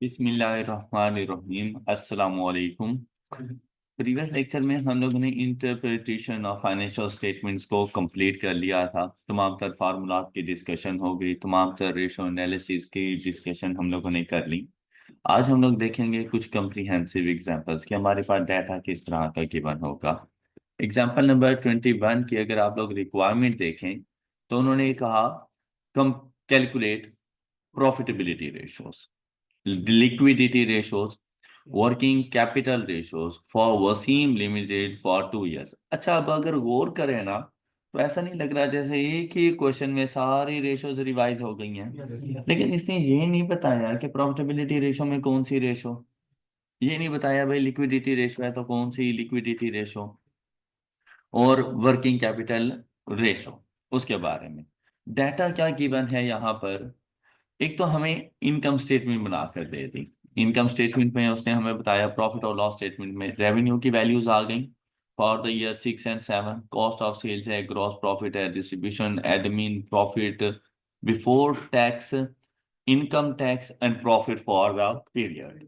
बिस्मिल्लाहिर्रहमानिर्रहीम अस्सलामु अलैकुम। प्रीवियस लेक्चर में हम लोगों ने इंटरप्रिटेशन ऑफ फाइनेंशियल स्टेटमेंट्स को कंप्लीट कर लिया था। तमाम तर फार्मूलात की डिस्कशन हो गई, तमाम तर रेशो एनालिसिस की डिस्कशन हम लोगों ने कर ली। आज हम लोग देखेंगे कुछ कम्प्रीहेंसिव एग्जांपल्स कि हमारे पास डाटा किस तरह का गिवन होगा। एग्जांपल नंबर 21 की अगर आप लोग रिक्वायरमेंट देखें तो उन्होंने कहा कम calculate profitability ratios, liquidity ratios, working capital ratios for Waseem limited for 2 years। अच्छा, अब अगर गौर करें ना तो ऐसा नहीं लग रहा जैसे एक ही क्वेश्चन में सारी रेशोज रिवाइज हो गई हैं। लेकिन इसने ये नहीं बताया कि प्रॉफिटेबिलिटी रेशो में कौन सी रेशो, ये नहीं बताया भाई लिक्विडिटी रेशो है तो कौन सी लिक्विडिटी रेशो, और वर्किंग कैपिटल रेशो उसके बारे में डाटा क्या गिवन है यहाँ पर। एक तो हमें इनकम स्टेटमेंट बनाकर दे दी। इनकम स्टेटमेंट में उसने हमें बताया प्रॉफिट और लॉस स्टेटमेंट में रेवेन्यू की वैल्यूज आ गई for the year 6 and 7, cost of sales है, ग्रॉस प्रॉफिट है, distribution admin profit before tax, income tax and profit for the period.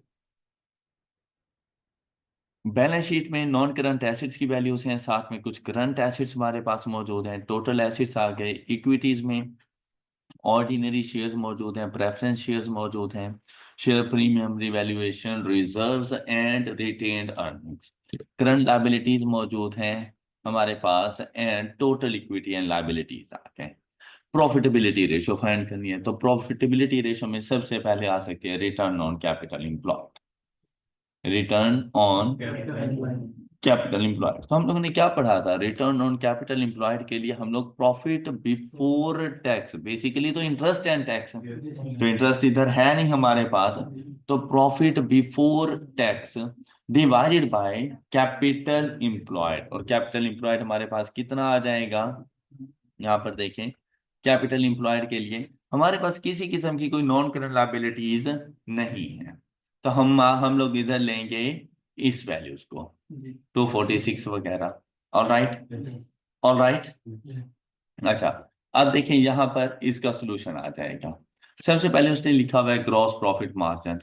Balance sheet में नॉन करंट एसेट्स की values हैं, साथ में कुछ करंट एसेट्स हमारे पास मौजूद हैं। टोटल एसेट्स आ गए, इक्विटीज में ऑर्डिनरी शेयर्स मौजूद हैं, प्रेफरेंस शेयर्स मौजूद हैं, share premium, revaluation, reserves and retained earnings. Current liabilities मौजूद हैं हमारे पास and total equity and liabilities आ गए। प्रॉफिटेबिलिटी रेशो फाइंड करनी है तो प्रॉफिटेबिलिटी रेशो में सबसे पहले आ सकती है return on capital employed. Return on capital employed तो हम लोगों ने क्या पढ़ा था, रिटर्न ऑन कैपिटल एम्प्लॉयड के लिए हम लोग प्रॉफिट बिफोर टैक्स, बेसिकली तो इंटरेस्ट एंड टैक्स, तो इंटरेस्ट इधर है नहीं हमारे पास, तो profit before tax divided by capital employed. और कैपिटल एम्प्लॉयड हमारे पास कितना आ जाएगा, यहाँ पर देखें कैपिटल एम्प्लॉयड के लिए हमारे पास किसी किस्म की कोई नॉन करंट लायबिलिटीज नहीं है, तो हम लोग इधर लेंगे इस वैल्यूज को 246 वगैरह। All right, all right. अच्छा, अब देखें यहाँ पर इसका सोल्यूशन आ जाएगा। सबसे पहले उसने लिखा हुआ है ग्रॉस प्रॉफिट मार्जिन,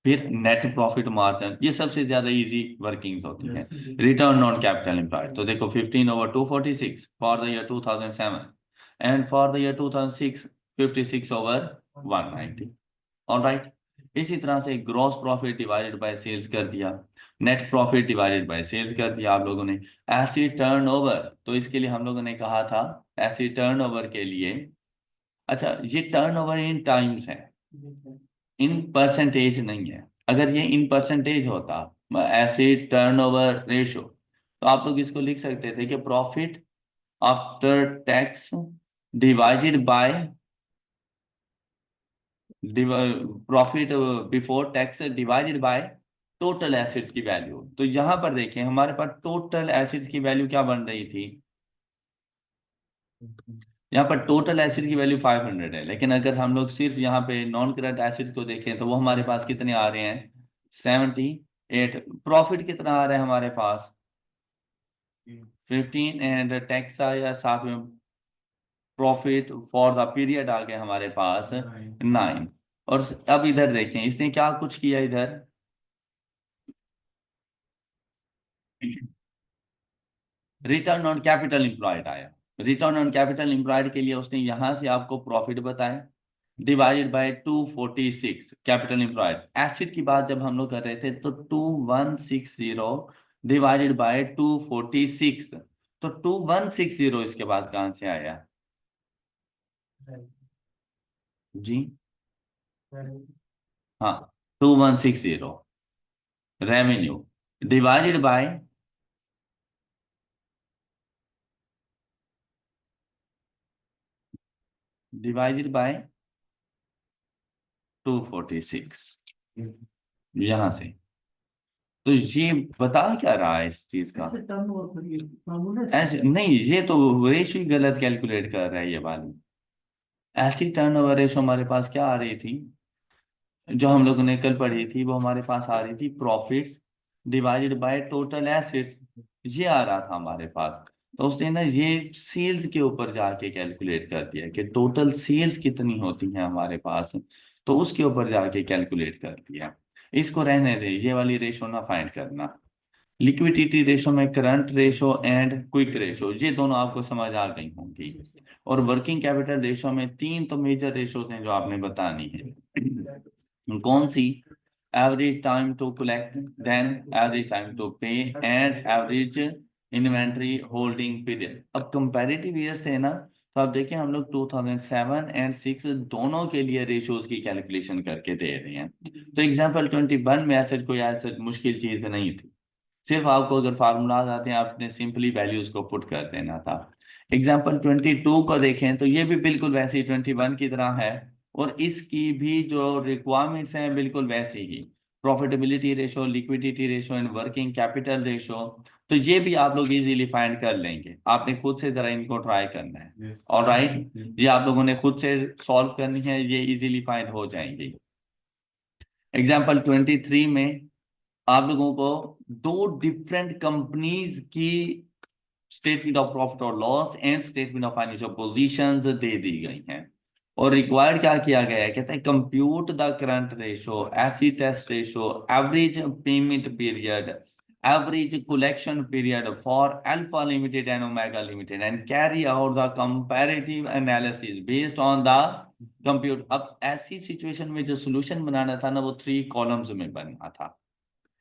फिर नेट प्रॉफिट मार्जिन, ये सबसे ज्यादा इजी वर्किंग्स होती है। रिटर्न ऑन कैपिटल एम्प्लॉयड तो देखो 15/246 for the year 2007 and for the year 2006 56/190। Alright, इसी तरह से gross profit divided by sales कर दिया, net profit divided by sales कर दिया आप लोगों ने। एसिड टर्नओवर तो इसके लिए हम लोगों ने कहा था एसिड टर्नओवर के लिए, अच्छा ये टर्नओवर इन टाइम्स है, इन परसेंटेज नहीं है। अगर ये इन परसेंटेज होता एसिड टर्नओवर रेशो तो आप लोग इसको लिख सकते थे कि profit after tax divided by profit before tax divided by total acids की वैल्यू। तो यहां पर देखें हमारे पास टोटल एसिड्स की वैल्यू क्या बन रही थी, यहाँ पर टोटल एसिड की वैल्यू 500 है, लेकिन अगर हम लोग सिर्फ यहाँ पे नॉन करंट एसिड्स को देखें तो वो हमारे पास कितने आ रहे हैं 78। प्रॉफिट कितना आ रहा है हमारे पास 15 एंड टैक्स आया साथ में, प्रॉफिट फॉर द पीरियड आ गया हमारे पास 9। और अब इधर देखें इसने क्या कुछ किया, इधर रिटर्न ऑन कैपिटल एम्प्लॉयड आया। रिटर्न ऑन कैपिटल एम्प्लॉयड के लिए उसने यहां से आपको प्रॉफिट बताया divided by 246 capital employed. Acid की बात जब हम लोग कर रहे थे तो 2160 डिवाइडेड बाय 246, तो 2160 इसके बाद कहां से आया जी, हाँ 2160 revenue divided by, divided by 246 यहां से। तो ये बता क्या रहा है इस चीज का, ऐसे नहीं, ये तो रेशो ही गलत कैलकुलेट कर रहा है ये वाली। ऐसी टर्नओवर रेशो हमारे पास क्या आ रही थी जो हम लोगों ने कल पढ़ी थी, वो हमारे पास आ रही थी profits divided by total assets, ये आ रहा था हमारे पास। तो उसने ना ये सेल्स के ऊपर जाके कैलकुलेट कर दिया कि टोटल सेल्स कितनी होती हैं हमारे पास, तो उसके ऊपर जाके कैलकुलेट कर लिया। इसको रहने दे, ये वाली रेशो ना फाइंड करना। लिक्विडिटी रेशो में current ratio and quick ratio, ये दोनों आपको समझ आ गई होंगी। और वर्किंग कैपिटल रेशो में तीन तो मेजर रेशोज हैं जो आपने बतानी है। कौन सी? Average time to collect, then average time to pay, and average inventory holding period. अब कंपैरेटिव ईयर से ना, तो आप देखें हम लोग 2007 एंड 6 दोनों के लिए रेशोज की कैलकुलेशन करके दे रहे हैं। तो एग्जांपल 21 में ऐसा कोई ऐसा मुश्किल चीज नहीं थी, सिर्फ आपको अगर फार्मूलाज आते हैं आपने सिंपली वैल्यूज को पुट कर देना था। एग्जाम्पल 22 को देखें तो ये भी बिल्कुल वैसे ही 21 की तरह है, और इसकी भी जो रिक्वायरमेंट्स हैं बिल्कुल वैसे ही, profitability ratio, liquidity ratio and working capital ratio. तो ये भी आप लोग इजीली फाइंड कर लेंगे, आपने खुद से जरा इनको ट्राई करना है। ऑलराइट, ये आप लोगों ने खुद से सॉल्व करनी है, ये इजीली फाइंड हो जाएंगी। एग्जाम्पल 23 में आप लोगों को दो डिफरेंट कंपनीज की स्टेटमेंट ऑफ प्रॉफिट और loss and statement of financial positions दे दी गई हैं, और रिक्वायर्ड क्या किया गया है, कहते हैं compute the current ratio, acid test ratio, average payment period, average collection period for Alpha Limited and Omega Limited, and carry out the comparative analysis based on the compute. अब ऐसी सिचुएशन में जो सोल्यूशन बनाना था ना, वो 3 columns में बनना था।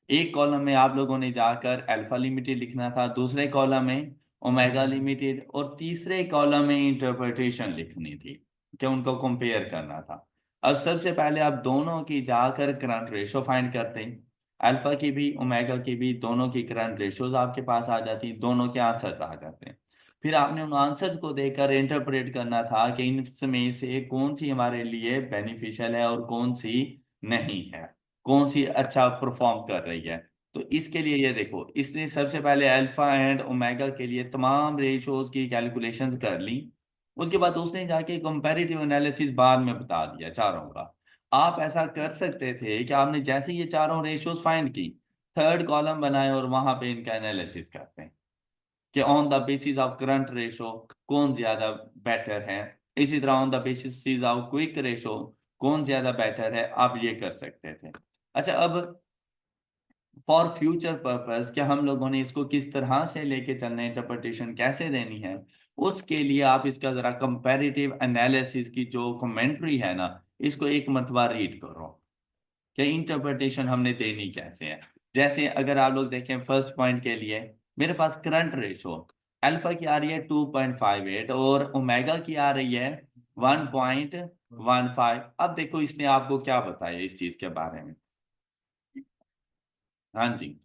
एक कॉलम में आप लोगों ने जाकर अल्फा लिमिटेड लिखना था, दूसरे कॉलम में ओमेगा लिमिटेड, और तीसरे कॉलम में इंटरप्रिटेशन लिखनी थी, कि उनको कंपेयर करना था। अब सबसे पहले आप दोनों की जाकर करंट रेशो फाइंड करते हैं, अल्फा की भी ओमेगा की भी, दोनों की करंट रेशोज आपके पास आ जाती, दोनों के आंसर्स आ जाते हैं। फिर आपने उन आंसर्स को देखकर इंटरप्रेट करना था कि इनमें से कौन सी हमारे लिए बेनिफिशियल है और कौन सी नहीं है, कौन सी अच्छा परफॉर्म कर रही है। तो इसके लिए ये देखो, इसने सबसे पहले अल्फा एंड ओमेगा के लिए तमाम रेशोज की कैलकुलेशंस कर ली, उसके बाद उसने जाके कंपैरेटिव एनालिसिस बाद में बता दिया चारों का। आप ऐसा कर सकते थे कि आपने जैसे ये चारों रेशोज फाइंड की, थर्ड कॉलम बनाए और वहां पे इनका एनालिसिस करते हैं कि on the basis of current ratio कौन ज्यादा बेटर है, इसी तरह on the basis of quick ratio कौन ज्यादा बेटर है, आप ये कर सकते थे। अच्छा, अब फॉर फ्यूचर पर्पस क्या हम लोगों ने इसको किस तरह से लेके चलना है, इंटरप्रिटेशन कैसे देनी है, उसके लिए आप इसका जरा कंपैरेटिव एनालिसिस की जो कमेंट्री है ना, इसको एक मरतबा रीड करो कि इंटरप्रिटेशन हमने देनी कैसे है। जैसे अगर आप लोग देखें फर्स्ट पॉइंट के लिए, मेरे पास करंट रेशो अल्फा की आ रही है 2.58 और ओमेगा की आ रही है 1.15। अब देखो इसने आपको क्या बताया इस चीज के बारे में। हाँ जी,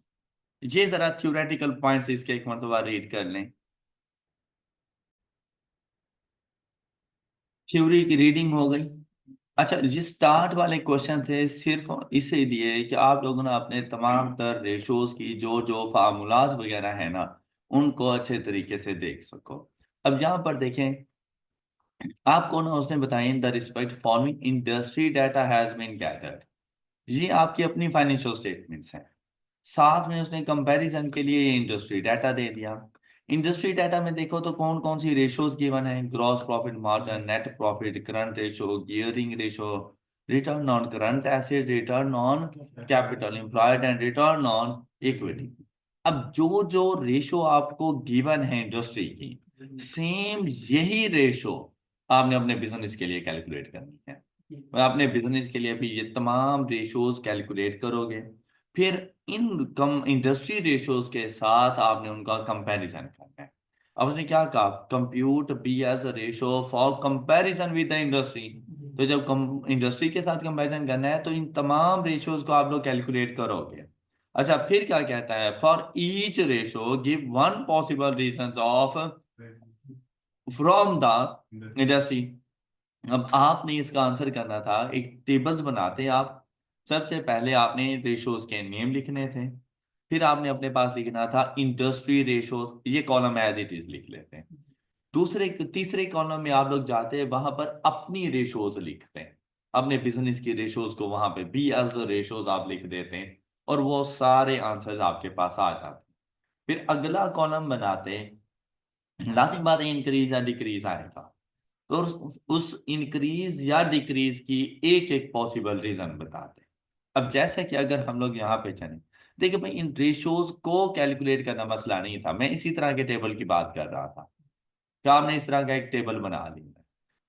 ये जरा थ्योरेटिकल पॉइंट्स इसके एक मरतबा रीड कर लें। थ्योरी की रीडिंग हो गई। अच्छा, ये स्टार्ट वाले क्वेश्चन थे सिर्फ इसीलिए कि आप लोगों ने अपने तमाम तर रेशोज की जो जो फार्मूलाज वगैरह है ना, उनको अच्छे तरीके से देख सको। अब यहाँ पर देखें, आपको ना उसने बताया in the respect following industry data has been gathered, ये आपकी अपनी फाइनेंशियल स्टेटमेंट्स हैं, साथ में उसने कंपैरिजन के लिए ये इंडस्ट्री डाटा दे दिया। इंडस्ट्री डाटा में देखो तो कौन कौन सी रेशोज गिवन है, gross profit margin, net profit, current ratio, gearing ratio, return on current asset, return on capital employed and return on equity. अब जो जो रेशो आपको गिवन है इंडस्ट्री की, सेम यही रेशो आपने अपने बिजनेस के लिए कैलकुलेट करनी है। और अपने बिजनेस के लिए भी ये तमाम रेशोज कैलकुलेट करोगे, फिर इन कम इंडस्ट्री रेशोज के साथ आपने उनका कंपैरिजन करना है। अब उसने क्या कहा, compute B as ratio for comparison with the industry. तो जब इंडस्ट्री के साथ कंपैरिजन करना है तो इन तमाम रेशोज को आप लोग कैलकुलेट करोगे। अच्छा, फिर क्या कहता है, for each ratio give one possible reason of from the industry. अब आपने इसका आंसर करना था, एक टेबल्स बनाते आप। सबसे पहले आपने रेशोज के नेम लिखने थे, फिर आपने अपने पास लिखना था इंडस्ट्री रेशोज, ये कॉलम एज इट इज लिख लेते हैं। दूसरे तीसरे कॉलम में आप लोग जाते हैं, वहां पर अपनी रेशोज लिखते हैं, अपने बिजनेस की रेशोज को वहां पे बी एज रेशोज आप लिख देते हैं, और वो सारे आंसर्स आपके पास आ जाते हैं। फिर अगला कॉलम बनाते हैं, लाजिम बात है इंक्रीज या डिक्रीज आएगा। तो उस इंक्रीज या डिक्रीज की एक एक पॉसिबल रीजन बताते हैं। अब जैसे कि अगर हम लोग यहाँ पे चले, देखिए भाई इन रेशियोज को कैलकुलेट करना मसला नहीं था, मैं इसी तरह के टेबल की बात कर रहा था। क्या आपने इस तरह का एक टेबल बना लिया,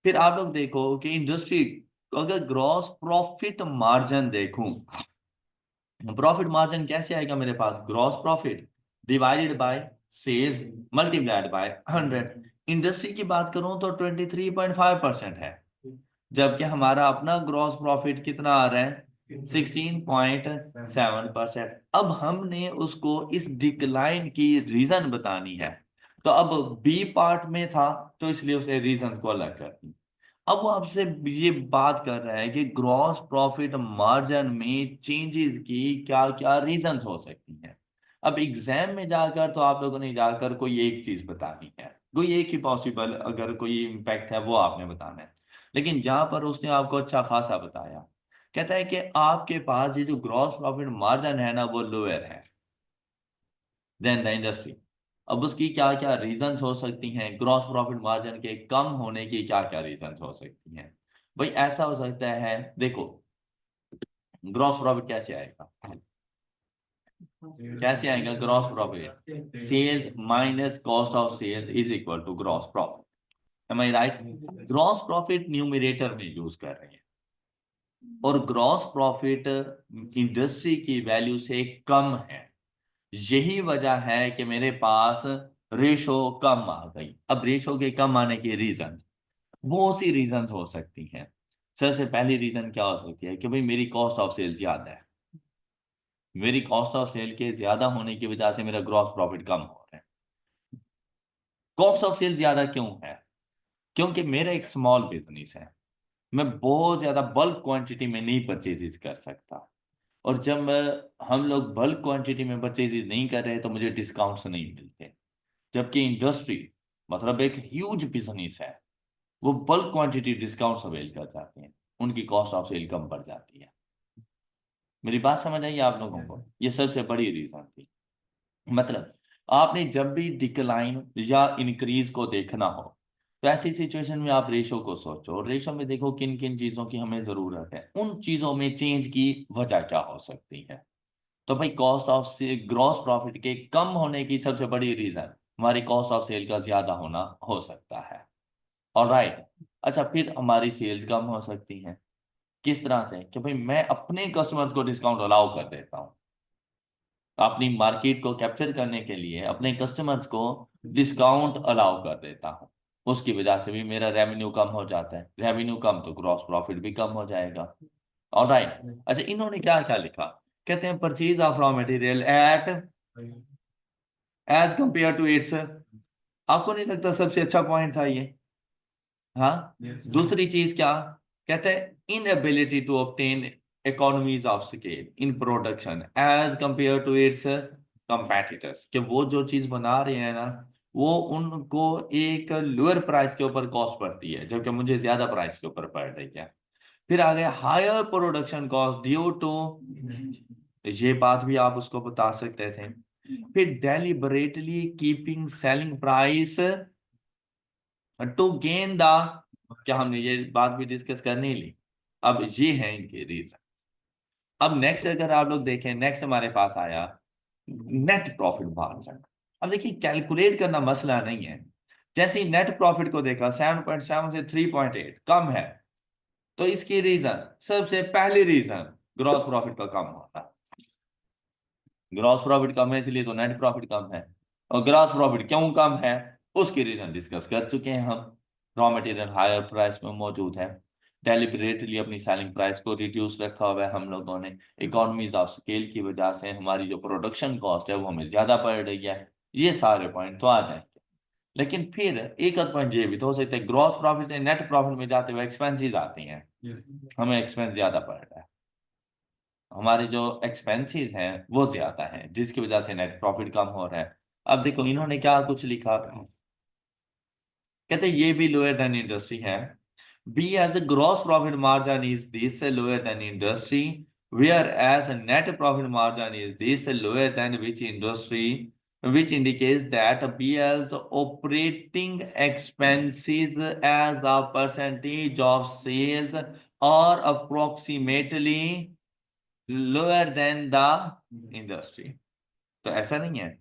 फिर आप लोग देखो कि इंडस्ट्री, अगर ग्रॉस प्रॉफिट मार्जिन देखूं, प्रॉफिट मार्जिन कैसे आएगा मेरे पास, gross profit divided by sales multiplied by 100। Industry की बात करूं तो 23.5% है, जबकि हमारा अपना ग्रॉस प्रॉफिट कितना आ रहा है, 16.7%। अब हमने उसको इस डिक्लाइन की रीजन बतानी है, तो अब बी पार्ट में था तो इसलिए उसने रीजन को अलग कर दी। अब वो आपसे ये बात कर रहा है कि ग्रॉस प्रॉफिट मार्जिन में चेंजेस की क्या क्या रीजंस हो सकती हैं। अब एग्जाम में जाकर तो आप लोगों ने जाकर कोई एक चीज बतानी है, कोई एक ही पॉसिबल अगर कोई इम्पैक्ट है वो आपने बताना है। लेकिन जहां पर उसने आपको अच्छा खासा बताया, कहता है कि आपके पास ये जो ग्रॉस प्रॉफिट मार्जिन है ना वो लोअर है देन द इंडस्ट्री। अब उसकी क्या क्या रीजंस हो सकती हैं, ग्रॉस प्रॉफिट मार्जिन के कम होने की क्या क्या रीजंस हो सकती हैं। भाई ऐसा हो सकता है, देखो ग्रॉस प्रॉफिट कैसे आएगा, कैसे आएगा gross profit, sales minus cost of sales is equal to gross profit. Am I right, gross profit numerator में यूज कर रहे हैं और ग्रॉस प्रॉफिट इंडस्ट्री की वैल्यू से कम है। यही वजह है कि मेरे पास रेशो कम आ गई। अब रेशो के कम आने की रीजन बहुत सी रीजन हो सकती हैं। सबसे पहली रीजन क्या हो सकती है कि भाई मेरी कॉस्ट ऑफ सेल ज्यादा है, मेरी कॉस्ट ऑफ सेल के ज्यादा होने की वजह से मेरा ग्रॉस प्रॉफिट कम हो रहा है। कॉस्ट ऑफ सेल ज्यादा क्यों है, क्योंकि मेरा एक स्मॉल बिजनेस है, मैं बहुत ज्यादा बल्क क्वांटिटी में नहीं परचेजेस कर सकता। और जब हम लोग बल्क क्वांटिटी में परचेजेस नहीं कर रहे तो मुझे डिस्काउंट्स नहीं मिलते। जबकि इंडस्ट्री मतलब एक ह्यूज बिजनेस है, वो बल्क क्वांटिटी डिस्काउंट्स अवेल कर जाते हैं, उनकी कॉस्ट ऑफ सेल कम पड़ जाती है। मेरी बात समझ आई आप लोगों को, ये सबसे बड़ी रीजन थी। मतलब आपने जब भी डिक्लाइन या इंक्रीज को देखना हो तो ऐसी सिचुएशन में आप रेशो को सोचो और रेशो में देखो किन किन चीजों की हमें जरूरत है, उन चीजों में चेंज की वजह क्या हो सकती है। तो भाई कॉस्ट ऑफ से ग्रॉस प्रॉफिट के कम होने की सबसे बड़ी रीजन हमारी कॉस्ट ऑफ सेल का ज्यादा होना हो सकता है। ऑलराइट, अच्छा फिर हमारी सेल्स कम हो सकती है, किस तरह से कि भाई मैं अपने कस्टमर्स को डिस्काउंट अलाउ कर देता हूँ, अपनी मार्केट को कैप्चर करने के लिए अपने कस्टमर्स को डिस्काउंट अलाउ कर देता हूँ, उसकी वजह से भी मेरा रेवेन्यू कम हो जाता है, रेवेन्यू कम तो ग्रॉस प्रॉफिट भी कम हो जाएगा। ऑलराइट, अच्छा इन्होंने क्या क्या लिखा, कहते हैं purchase of raw material at as compare to its, आपको नहीं लगता सबसे अच्छा पॉइंट था ये, हाँ। दूसरी चीज क्या कहते हैं, inability to obtain economies of scale in production as compare to its competitors, कि वो जो चीज बना रहे हैं ना वो उनको एक लोअर प्राइस के ऊपर कॉस्ट पड़ती है जबकि मुझे ज्यादा प्राइस के ऊपर पड़ रही है। फिर आ गया higher production cost due to, ये बात भी आप उसको बता सकते थे। फिर deliberately keeping selling price to gain the, क्या हमने ये बात भी डिस्कस करनी ली। अब ये है इनके रीजन। अब नेक्स्ट अगर आप लोग देखें, नेक्स्ट हमारे पास आया नेट प्रॉफिट मार्जिन। अब देखिए कैलकुलेट करना मसला नहीं है, जैसे ही नेट प्रॉफिट को देखा 7.7 से 3.8 कम है, तो इसकी रीजन सबसे पहली रीजन ग्रॉस प्रॉफिट का कम होता, ग्रॉस प्रॉफिट कम है इसलिए तो नेट प्रॉफिट कम है। और ग्रॉस प्रॉफिट क्यों कम है उसकी रीजन डिस्कस कर चुके हैं हम, रॉ मटेरियल हायर प्राइस में मौजूद है, डेलिबरेटली अपनी सेलिंग प्राइस को रिड्यूस रखा हुआ है हम लोगों ने, इकोनॉमीज ऑफ स्केल की वजह से हमारी जो प्रोडक्शन कॉस्ट है वो हमें ज्यादा पड़ रही है। ये सारे पॉइंट तो आ जाएंगे, लेकिन फिर एक आध पॉइंट ये भी तो हो सकता है, ग्रॉस प्रॉफिट से नेट प्रॉफिट में जाते हुए एक्सपेंसेस आती हैं, हमें एक्सपेंस ज्यादा पड़ रहा है, हमारे जो एक्सपेंसेस हैं वो ज्यादा हैं जिसकी वजह से नेट प्रॉफिट कम हो रहा है। अब देखो इन्होंने क्या कुछ लिखा, कहते हैं ये भी लोअर देन इंडस्ट्री है, B has a gross profit margin is this lower than industry, where as net profit margin is this lower than which industry, which indicates that BL's operating expenses as a percentage of sales are approximately lower than the industry. तो ऐसा नहीं है,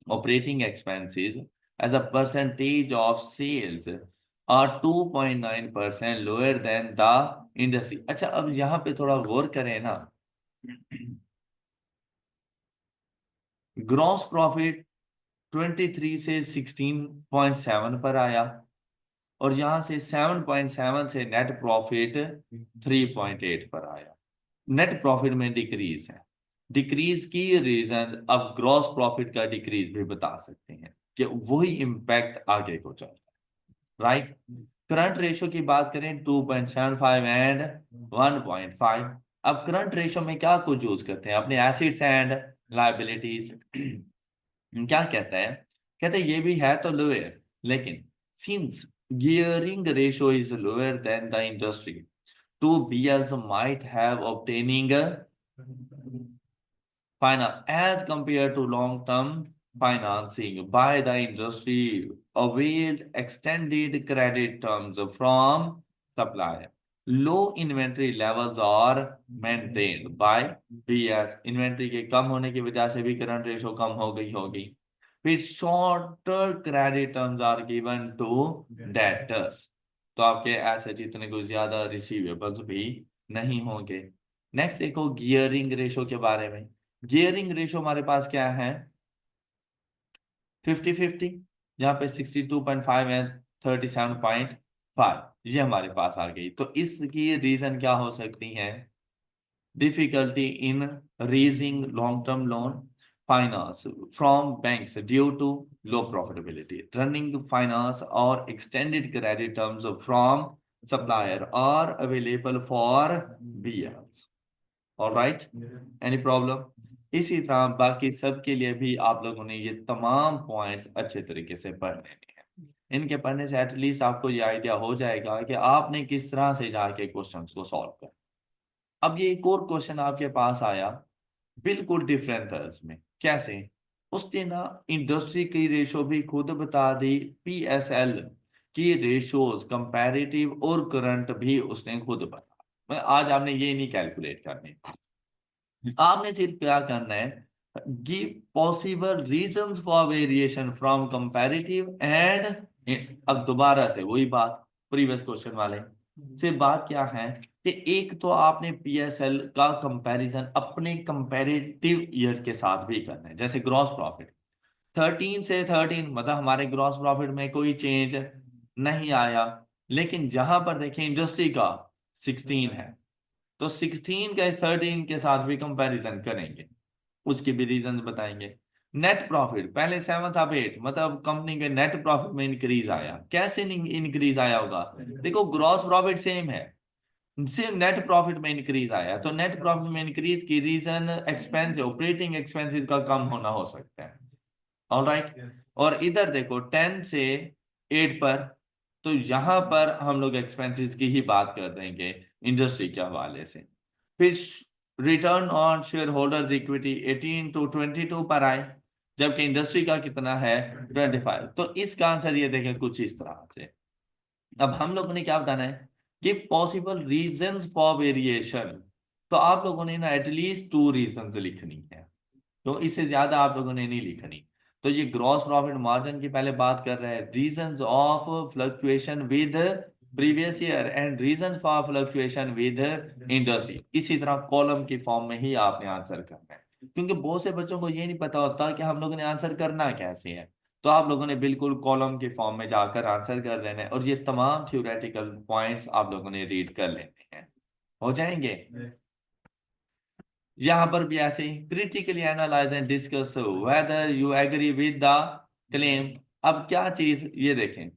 operating expenses as a percentage of sales are 2.9% lower than the industry. अच्छा, अब यहाँ पे थोड़ा गौर करें ना, ग्रॉस प्रॉफिट 23 से 16.7 पर आया और यहां से 7.7 से नेट प्रॉफिट 3.8 पर आया। नेट प्रॉफिट में डिक्रीज है। डिक्रीज की रीजन अब ग्रॉस प्रॉफिट का डिक्रीज भी बता सकते हैं कि वही इंपैक्ट आगे को चलता है, राइट। करंट रेशो की बात करें 2.75 एंड 1.5। अब करंट रेशो में क्या कुछ यूज करते हैं, अपने एसिड्स एंड लायबिलिटीज। क्या कहता है, कहते हैं ये भी है तो लोअर, लेकिन since gearing ratio is lower than the industry, to BLs might have obtaining finance as compared to long-term financing by the industry availed extended credit terms from supplier. Low inventory levels are maintained by BS. Inventory के कम होने की वजह से भी current ratio कम हो गई होगी। फिर shorter credit terms are given to debtors, तो आपके ऐसे जितने को ज्यादा रिसीवेबल्स भी नहीं होंगे। नेक्स्ट देखो गियरिंग रेशो के बारे में। गियरिंग रेशो हमारे पास क्या है, 50-50, जहां पे 62.5 है, 37.5 ये हमारे पास आ गई। तो इसकी रीजन क्या हो सकती है, difficulty in raising long-term loan finance from banks due to low profitability. Running finance or extended credit terms from supplier are available for BLs. All right? Any problem? इसी तरह बाकी सब के लिए भी आप लोगों ने ये तमाम पॉइंट्स अच्छे तरीके से पढ़ लेने हैं। इनके पढ़ने से एटलीस्ट आपको ये आइडिया हो जाएगा कि आपने किस तरह से जाके क्वेश्चंस को सॉल्व करना। अब ये एक और क्वेश्चन आपके पास आया बिल्कुल डिफरेंट था इसमें, कैसे, उसने ना इंडस्ट्री की रेशो भी खुद बता दी, PSL की रेशोज कंपैरेटिव और करंट भी उसने खुद बता। मैं आज आपने ये नहीं कैलकुलेट करने, आपने सिर्फ क्या करना है, give possible reasons for variation from comparative and, अब दोबारा से वही बात प्रीवियस क्वेश्चन वाले से, बात क्या है कि एक तो आपने PSL का कंपैरिजन अपने कंपैरेटिव ईयर के साथ भी करना है। जैसे ग्रॉस प्रॉफिट 13 से 13, मतलब हमारे ग्रॉस प्रॉफिट में कोई चेंज नहीं आया, लेकिन जहां पर देखें इंडस्ट्री का 16 है, तो 16 का इस 13 के साथ भी कंपैरिजन करेंगे, उसके भी रीजन बताएंगे। नेट प्रॉफिट पहले 7 था 8, मतलब कंपनी के नेट प्रॉफिट में इंक्रीज आया। कैसे इंक्रीज आया होगा, देखो ग्रॉस प्रॉफिट सेम है, सिर्फ नेट प्रॉफिट में इंक्रीज आया, तो नेट प्रॉफिट में इंक्रीज की रीजन एक्सपेंस, ऑपरेटिंग एक्सपेंसेस का कम होना हो सकता है। ऑलराइट, और इधर देखो 10 से 8 पर, तो यहां पर हम लोग एक्सपेंसेस की ही बात कर देंगे इंडस्ट्री के हवाले से। फिर return on share holders equity 18 to 22 पर आए, जबकि इंडस्ट्री का कितना है 25। तो इसका आंसर ये देखें कुछ इस तरह से। अब हम लोगों ने क्या बताना है कि पॉसिबल रीजंस फॉर वेरिएशन, तो आप लोगों ने ना एटलीस्ट 2 रीजंस लिखनी है, तो इससे ज्यादा आप लोगों ने नहीं लिखनी। तो ये ग्रॉस प्रॉफिट मार्जिन की पहले बात कर रहे हैं, reasons of fluctuation with previous year and reason for fluctuation with industry. इसी तरह कॉलम की फॉर्म में ही आपने आंसर करना है, क्योंकि बहुत से बच्चों को ये नहीं पता होता कि हम लोगों ने आंसर करना कैसे है। तो आप लोगों ने बिल्कुल कॉलम के फॉर्म में जाकर आंसर कर देना है, और ये तमाम थ्योरेटिकल पॉइंट्स आप लोगों ने रीड कर लेने हैं, हो जाएंगे। यहां पर भी ऐसे ही critically analyse and discuss whether you agree with the claim. अब क्या चीज ये देखें,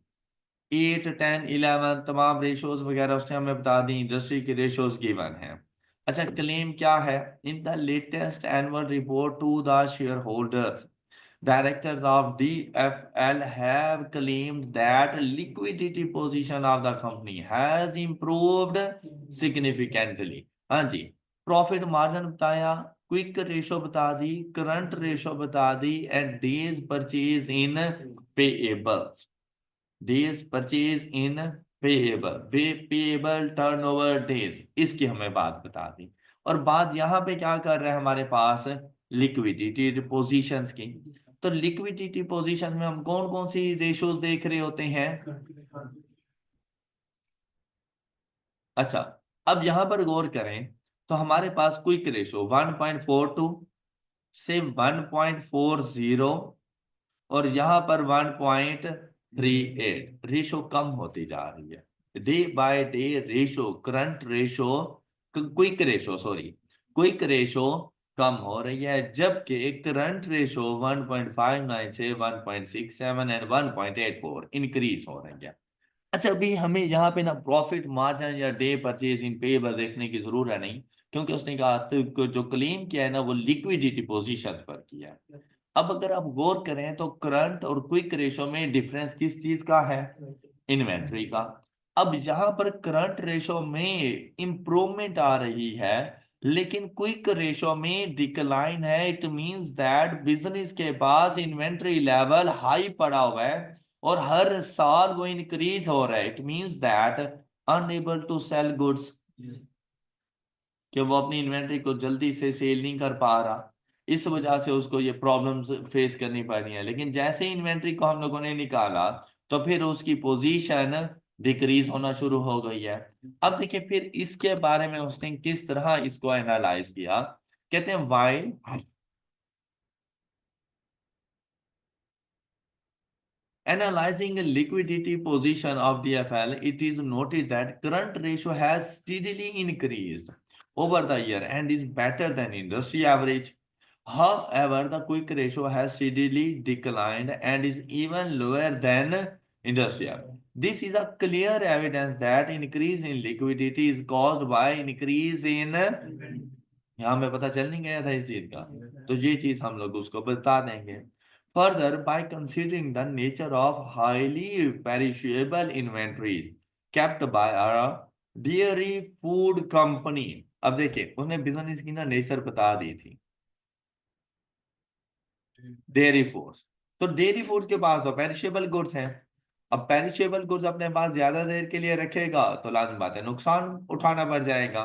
8, 10, 11 तमाम रेशोज वगैरह उसने हमें बता दी, इंडस्ट्री की रेशोज गिवन है। अच्छा क्लेम क्या है, in the latest annual report to the shareholders, directors of DFL have claimed that liquidity position of the company has improved significantly। हाँ जी, प्रॉफिट मार्जिन बताया, क्विक रेशो बता दी, करंट रेशो बता दी, and days purchase in payables, days purchase in payable, payable turnover days, इसकी हमें बात बता दी। और बात यहाँ पे क्या कर रहे हैं हमारे पास, लिक्विडिटी पोजीशंस की। तो लिक्विडिटी पोजीशन में हम कौन कौन सी रेशोज देख रहे होते हैं। अच्छा, अब यहां पर गौर करें तो हमारे पास क्विक रेशो 1.42 से 1.40 और यहां पर 1.38, रेशो कम होती जा रही है day by day. Ratio current ratio, quick ratio sorry, quick ratio कम हो रही है, जबकि करंट रेशो 1.59 से 1.67 एंड 1.84 इंक्रीज हो रही है। अच्छा, अभी हमें यहाँ पे ना प्रॉफिट मार्जिन या डे परचेज इन पेएबल देखने की जरूरत है नहीं, क्योंकि उसने कहा तो जो क्लेम किया है ना वो लिक्विडिटी पोजीशन पर किया है। अब अगर आप गौर करें तो करंट और क्विक रेशो में डिफरेंस किस चीज का है, इन्वेंट्री का। अब यहां पर करंट रेशो में इंप्रूवमेंट आ रही है, लेकिन क्विक रेशो में डिक्लाइन है। इट मींस दैट बिजनेस के पास इन्वेंट्री लेवल हाई पड़ा हुआ है और हर साल वो इंक्रीज हो रहा है। It means that unable to sell goods, कि वो अपनी इन्वेंट्री को जल्दी से सेल नहीं कर पा रहा, इस वजह से उसको ये प्रॉब्लम्स फेस करनी पड़ रही है। लेकिन जैसे ही इन्वेंट्री को हम लोगों ने निकाला तो फिर उसकी पोजीशन डिक्रीज होना शुरू हो गई है। अब देखिए फिर इसके बारे में उसने किस तरह इसको एनालाइज किया। कहते हैं while analyzing the liquidity position of DFL, it is noted that current ratio has steadily increased over the year and is better than industry average. However, the quick ratio has steadily declined and is even lower than industry average. This is a clear evidence that increase in liquidity is caused by increase in, यहाँ में पता चल नहीं गया था इस चीज का, तो ये चीज हम लोग उसको बता देंगे। Further, by considering the nature of highly perishable inventories kept by a dairy food company, अब देखिए उसने बिजनेस की ना नेचर बता दी थी, डेयरी फूड्स। तो डेयरी फूड्स के पास तो पेरिशेबल गुड्स हैं। अब पेरिशेबल गुड्स अपने पास ज्यादा देर के लिए रखेगा तो लाजमी बात है नुकसान उठाना पड़ जाएगा।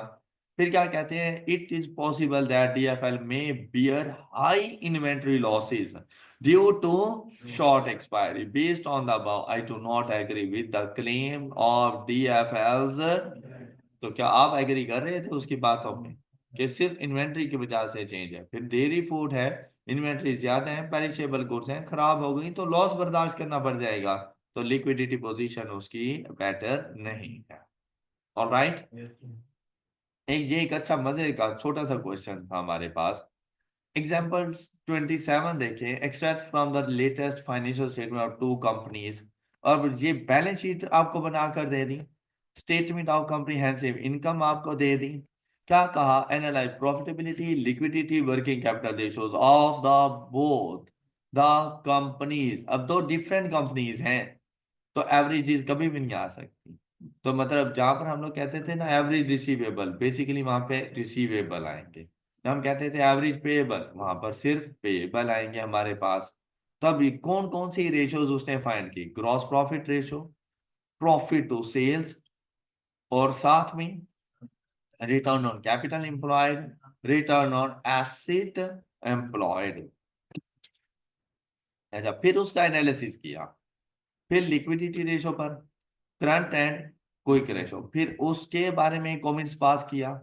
फिर क्या कहते हैं, it is possible that DFL में bear high inventory losses due to short expiry. Based on the above I do not agree with the claim of DFL's. तो क्या आप एग्री कर रहे थे उसकी बातों में कि सिर्फ इन्वेंट्री की वजह से चेंज है। फिर डेयरी फूड है, इन्वेंट्री ज्यादा है, पेरिशेबल गुड्स हैं, खराब हो गई तो लॉस बर्दाश्त करना पड़ जाएगा, तो लिक्विडिटी पोजीशन उसकी बेटर नहीं है। ऑलराइट, एक अच्छा मजे का छोटा सा क्वेश्चन था हमारे पास। एग्जाम्पल 27 देखें, extract from the latest financial statement of two companies. और ये बैलेंस शीट आपको बनाकर दे दी, स्टेटमेंट ऑफ कॉम्प्रिहेंसिव इनकम आपको दे दी। क्या कहा, analyse profitability, liquidity, working capital ratios of the both the companies. अब दो डिफरेंट कंपनीज हैं तो एवरेजेस कभी भी नहीं आ सकती। तो मतलब जहां पर हम लोग कहते थे ना एवरेज रिसीवेबल, बेसिकली वहां पे रिसीवेबल आएंगे। जब हम कहते थे एवरेज पेएबल, वहां पर सिर्फ पेएबल आएंगे हमारे पास। तो अभी कौन कौन सी रेशियोज उसने फाइंड की, gross profit ratio, profit to sales, और साथ में return on capital employed, return on asset employed. अच्छा, फिर उसका एनालिसिस किया, फिर लिक्विडिटी रेशो पर, करंट एंड क्विक रेशो, फिर उसके बारे में कमेंट्स पास किया।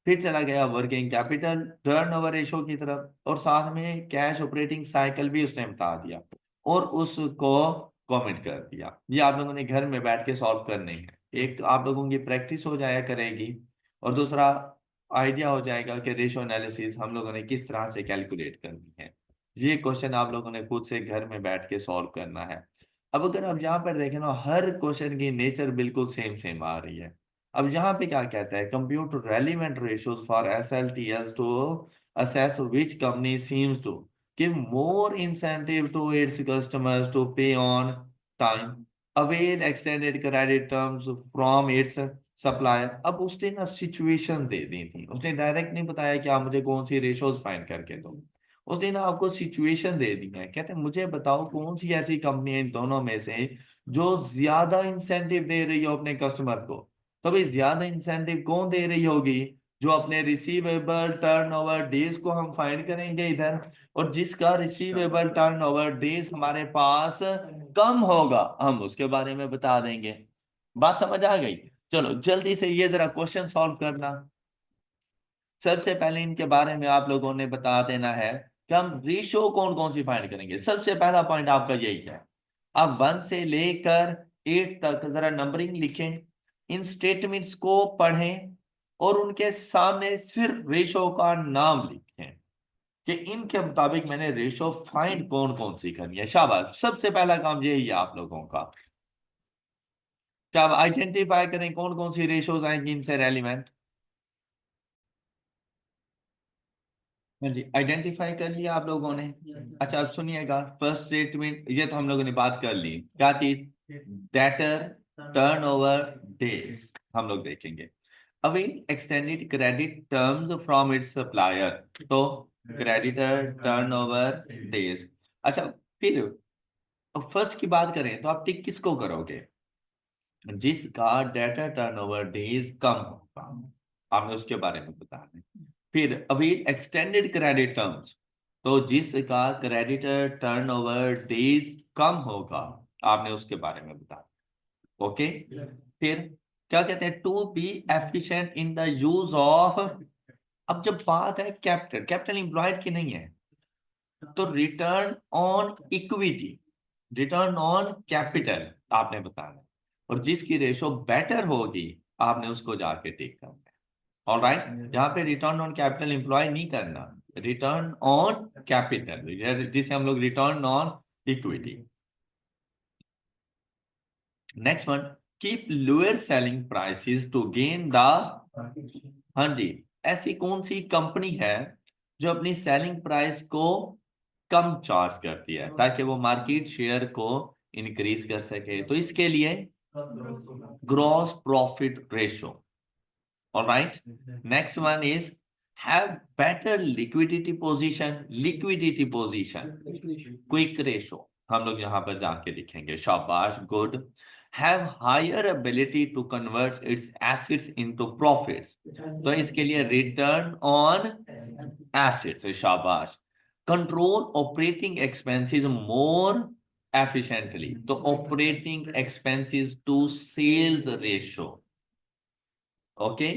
फिर चला गया वर्किंग कैपिटल टर्नओवर रेशो की तरफ, और साथ में कैश ऑपरेटिंग साइकिल भी उसने बता दिया और उसको कमेंट कर दिया। ये आप लोगों ने घर में बैठ के सॉल्व करने हैं, एक आप लोगों की प्रैक्टिस हो जाया करेगी और दूसरा आइडिया हो जाएगा कि रेशो एनालिसिस हम लोगों ने किस तरह से कैलकुलेट करनी है। ये क्वेश्चन आप लोगों ने खुद से घर में बैठ के सॉल्व करना है। अब अगर आप यहाँ पर देखें ना, हर क्वेश्चन की नेचर बिल्कुल सेम सेम आ रही है। अब यहाँ पे क्या कहता है, compute relevant ratios for SLTS to assess which company seems to give more incentive to its customers to pay on time। Avail extended credit terms from its supplier. अब उसने ना सिचुएशन दे दी थी, उसने डायरेक्ट नहीं बताया कि आप मुझे कौन सी रेशोज फाइंड करके दो, उसने ना आपको सिचुएशन दे दी है। कहते हैं मुझे बताओ कौन सी ऐसी कंपनी है इन दोनों में से जो ज्यादा इंसेंटिव दे रही हो अपने कस्टमर को। तो भाई ज्यादा इंसेंटिव कौन दे रही होगी? जो अपने रिसीवेबल टर्नओवर डेज को हम फाइंड करेंगे इधर, और जिसका रिसीवेबल टर्नओवर डेज हमारे पास कम होगा हम उसके बारे में बता देंगे। बात समझ आ गई? चलो जल्दी से ये जरा क्वेश्चन सॉल्व करना। सबसे पहले इनके बारे में आप लोगों ने बता देना है कि हम रेशो कौन कौन सी फाइंड करेंगे। सबसे पहला पॉइंट आपका यही है, आप 1 से लेकर 8 तक जरा नंबरिंग लिखें, इन स्टेटमेंट्स को पढ़ें और उनके सामने सिर्फ रेशो का नाम लिखें कि इनके मुताबिक मैंने रेशो फाइंड कौन कौन सी करनी है। शाबाश, सबसे पहला काम यही है आप लोगों का। क्या आप आइडेंटिफाई करें कौन कौन सी रेशोज आएंगी इनसे रेलिवेंट। हाँ जी, आइडेंटिफाई कर लिया आप लोगों ने। अच्छा अब सुनिएगा, फर्स्ट स्टेटमेंट ये तो हम लोगों ने बात कर ली, क्या चीज? डेटर टर्नओवर डेज हम लोग देखेंगे। अभी extended credit terms from its supplier, तो क्रेडिटर टर्नओवर डेज। अच्छा फिर फर्स्ट की बात करें तो आप टिक किसको करोगे? जिसका डेटा टर्नओवर डेज कम होगा, आपने उसके बारे में बताना है। फिर अभी एक्सटेंडेड क्रेडिट टर्म्स, तो जिसका क्रेडिटर टर्नओवर डेज कम होगा आपने उसके बारे में बताना। ओके। फिर क्या कहते हैं, to be efficient in the use of. अब जब बात है कैपिटल, कैपिटल इंप्लॉयड की नहीं है, तो return on equity, return on capital आपने बताना है। और जिसकी रेशो बेटर होगी आपने उसको जाके टिक करना है। ऑलराइट, यहाँ पे रिटर्न ऑन कैपिटल इंप्लॉय नहीं करना, रिटर्न ऑन कैपिटल, जिसे हम लोग return on equity. Next one, keep lower selling prices to gain the. हाँ जी, ऐसी कौन सी कंपनी है जो अपनी सेलिंग प्राइस को कम चार्ज करती है ताकि वो मार्केट शेयर को इंक्रीज कर सके? तो इसके लिए gross profit ratio. Alright, next one is have better liquidity position, liquidity position, quick ratio हम लोग यहां पर जाके लिखेंगे। शाबाश, good. Have higher ability to convert its assets into profits, तो इसके लिए रिटर्न ऑन एसेट्स। शाबाश। Control operating expenses more efficiently, तो operating expenses to sales ratio. Okay.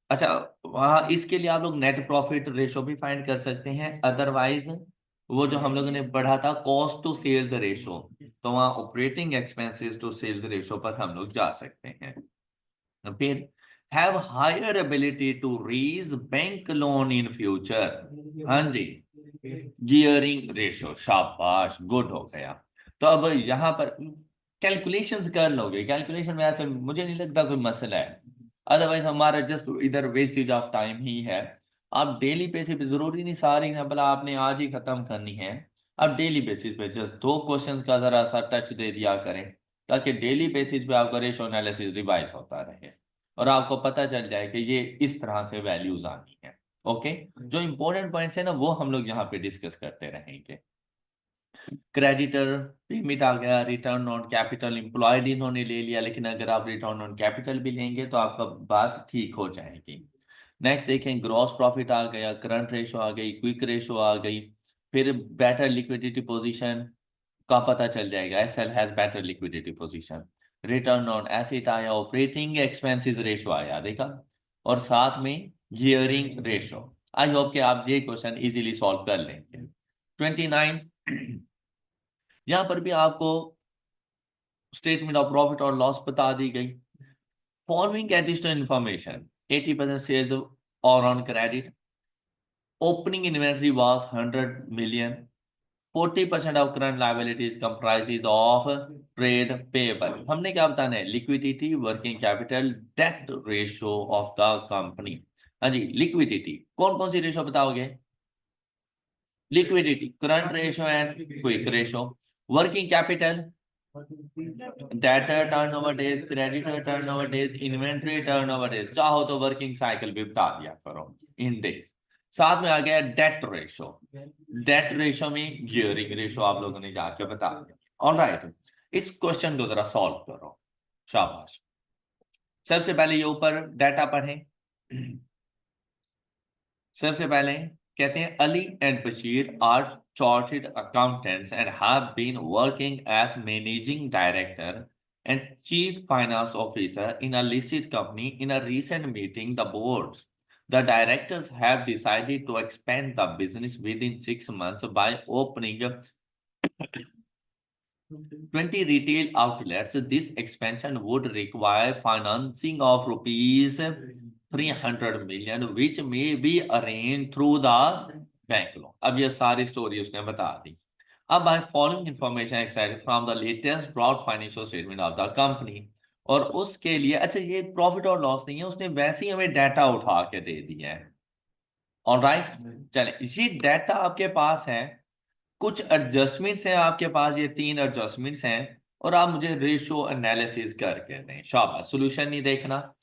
अच्छा, वहाँ इसके लिए आप लोग नेट प्रॉफिट रेशो भी फाइंड कर सकते हैं, अदरवाइज वो जो हम लोगों ने पढ़ा था कॉस्ट टू सेल्स रेशो, तो वहाँ operating expenses to sales ratio पर हम लोग जा सकते हैं। फिर have higher ability to raise bank loan in future. हाँ जी, गियरिंग रेशो। शाबाश, गुड हो गया। तो अब यहाँ पर कैलकुलेशंस कर लोगे, कैलकुलेशन में ऐसे मुझे नहीं लगता कोई मसला है, अदरवाइज हमारा जस्ट इधर वेस्टेज ऑफ टाइम ही है। आप डेली बेसिस पे, जरूरी नहीं सारी एग्जाम्पल आपने आज ही खत्म करनी है, आप डेली बेसिस पे जस्ट 2 क्वेश्चन का जरा सा टच दे दिया करें, ताकि डेली बेसिस पे आपका रेशो एनालिसिस रिवाइज होता रहे और आपको पता चल जाए कि ये इस तरह से वैल्यूज आनी है। ओके, जो इंपॉर्टेंट पॉइंट्स है ना वो हम लोग यहाँ पे डिस्कस करते रहेंगे। क्रेडिटर लिमिट आ गया, रिटर्न ऑन कैपिटल एम्प्लॉयड इन्होंने ले लिया, लेकिन अगर आप रिटर्न ऑन कैपिटल भी लेंगे तो आपका बात ठीक हो जाएगी। नेक्स्ट देखें, ग्रॉस प्रॉफिट आ गया, करंट रेशो आ गई, क्विक रेशो आ गई। फिर बेटर लिक्विडिटी पोजीशन का पता चल जाएगा, SL has better liquidity position. Return on asset आया, ऑपरेटिंग एक्सपेंसेस रेशो आया, देखा, और साथ में गियरिंग रेशो। आई होप कि आप ये क्वेश्चन इजीली सॉल्व कर लेंगे। 29, यहां पर भी आपको स्टेटमेंट ऑफ प्रॉफिट और लॉस बता दी गई। फॉलोइंग एडिशनल इंफॉर्मेशन, 80% सेल्स और on credit, opening inventory was 100 million, 40% of current liabilities comprises of trade payable. हमने क्या बताना है, liquidity, working capital, debt ratio of the company. हाँ जी, लिक्विडिटी कौन कौन सी रेशियो बताओगे? Liquidity, current ratio and quick ratio. Working capital, debtor turnover days, creditor turnover days, inventory turnover days, चाहो तो वर्किंग साइकिल भी बता दिया करो इन डेज। साथ में आ गया डेट रेशो। डेट रेशो में गियरिंग रेशो आप लोगों ने जाके बता दिया। ऑलराइट, इस क्वेश्चन को जरा सॉल्व करो, शाबाश। सबसे पहले ये ऊपर डाटा पढ़ें। सबसे पहले कहते हैं Ali and Bashir are chartered accountants and have been working as managing director and chief finance officer in a listed company. In a recent meeting, the directors have decided to expand the business within 6 months by opening 20 retail outlets. This expansion would require financing of rupees 300 million, which may be arranged through the bank loan. अब ये सारी story उसने बता दी। अब I following information extracted from the latest draft financial statement of the company. और उसके लिए अच्छा, ये प्रॉफिट और लॉस नहीं है, उसने वैसे ही हमें डाटा उठा के दे दिया है। ऑलराइट, चले, ये डाटा आपके पास है, कुछ एडजस्टमेंट्स हैं आपके पास, ये 3 एडजस्टमेंट्स हैं, और आप मुझे रेशो एनालिसिस करके दें। शाबाश, सॉल्यूशन नहीं देखना,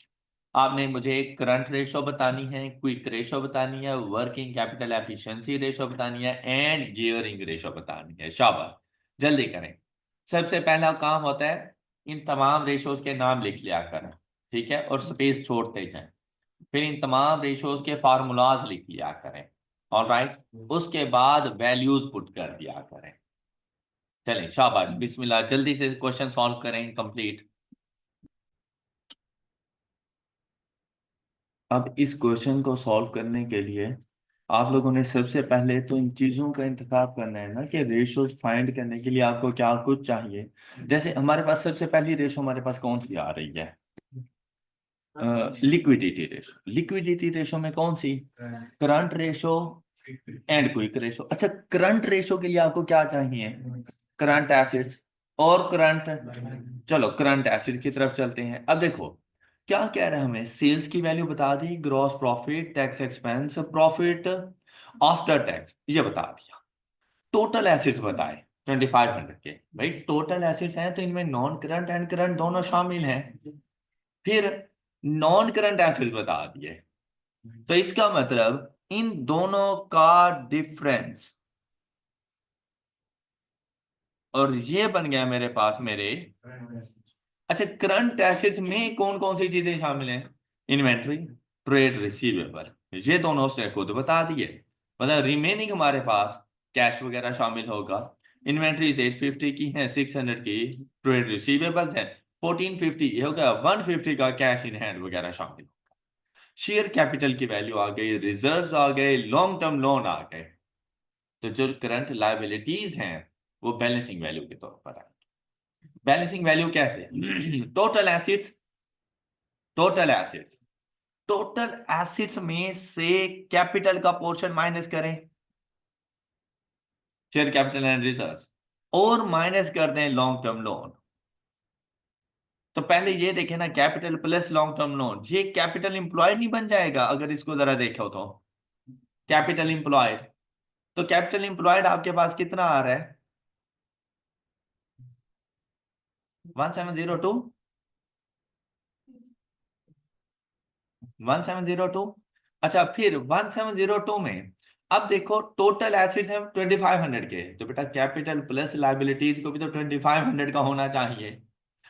आपने मुझे एक करंट रेशो बतानी है, क्विक रेशो बतानी है, वर्किंग कैपिटल एफिशिएंसी रेशो बतानी है, एंड गियरिंग रेशो बतानी है। शाबाश, जल्दी करें। सबसे पहला काम होता है इन तमाम रेशोज के नाम लिख लिया करें, ठीक है, और स्पेस छोड़ते जाएं। फिर इन तमाम रेशोज के फार्मूलाज लिख लिया करें। ऑलराइट, उसके बाद वैल्यूज पुट कर दिया करें। चलें, शाबाश, बिस्मिल्लाह, जल्दी से क्वेश्चन सॉल्व करें कंप्लीट। अब इस क्वेश्चन को सॉल्व करने के लिए आप लोगों ने सबसे पहले तो इन चीज़ों का इंतखाब करना है ना, कि रेशो फाइंड करने के लिए आपको क्या कुछ चाहिए। जैसे हमारे पास सबसे पहली रेशो हमारे पास कौन सी आ रही है? Liquidity ratio. लिक्विडिटी रेशो में कौन सी? Current ratio and quick ratio. अच्छा, करंट रेशो के लिए आपको क्या चाहिए? करंट एसिड्स और करंट, चलो करंट एसिड्स की तरफ चलते हैं। अब देखो क्या कह रहे हैं हमें, सेल्स की वैल्यू बता दी, gross profit, tax expense, profit after tax ये बता दिया, टोटल एसिड्स बताए 2500 के। भाई टोटल एसिड्स हैं तो इनमें नॉन करंट एंड करंट दोनों शामिल हैं। फिर नॉन करंट एसिड्स बता दिए, तो इसका मतलब इन दोनों का डिफरेंस, और ये बन गया मेरे पास मेरे। अच्छा, करंट एसेट्स में कौन कौन सी चीजें शामिल हैं? इन्वेंट्री, ट्रेड रिसीवेबल, ये दोनों उसने खुद बता दिए। मतलब रिमेनिंग हमारे पास कैश वगैरह शामिल होगा। इन्वेंट्री 850 की है, 600 की ट्रेड रिसीवेबल्स हैं, 1450 ये होगा, 150 का कैश इन हैंड वगैरह शामिल होगा। शेयर कैपिटल की वैल्यू आ गई, रिजर्व्स आ गए, लॉन्ग टर्म लोन आ गए। तो जो करंट लायबिलिटीज हैं वो बैलेंसिंग वैल्यू के तौर पर आएंगे। बैलेंसिंग वैल्यू कैसे? Total acids, total acids, total acids में से कैपिटल का पोर्शन माइनस करें, शेयर कैपिटल एंड रिजर्व्स, और माइनस कर दें लॉन्ग टर्म लोन। तो पहले ये देखें ना, capital plus long term loan, ये कैपिटल इंप्लॉयड नहीं बन जाएगा अगर इसको जरा देखो तो? कैपिटल इंप्लॉयड, तो कैपिटल इंप्लॉयड आपके पास कितना आ रहा है? 1702, 1702। अच्छा, फिर 1702 में अब देखो टोटल एसिड्स हैं 2500 के, तो बेटा कैपिटल प्लस लायबिलिटीज को भी तो 2500 का होना चाहिए,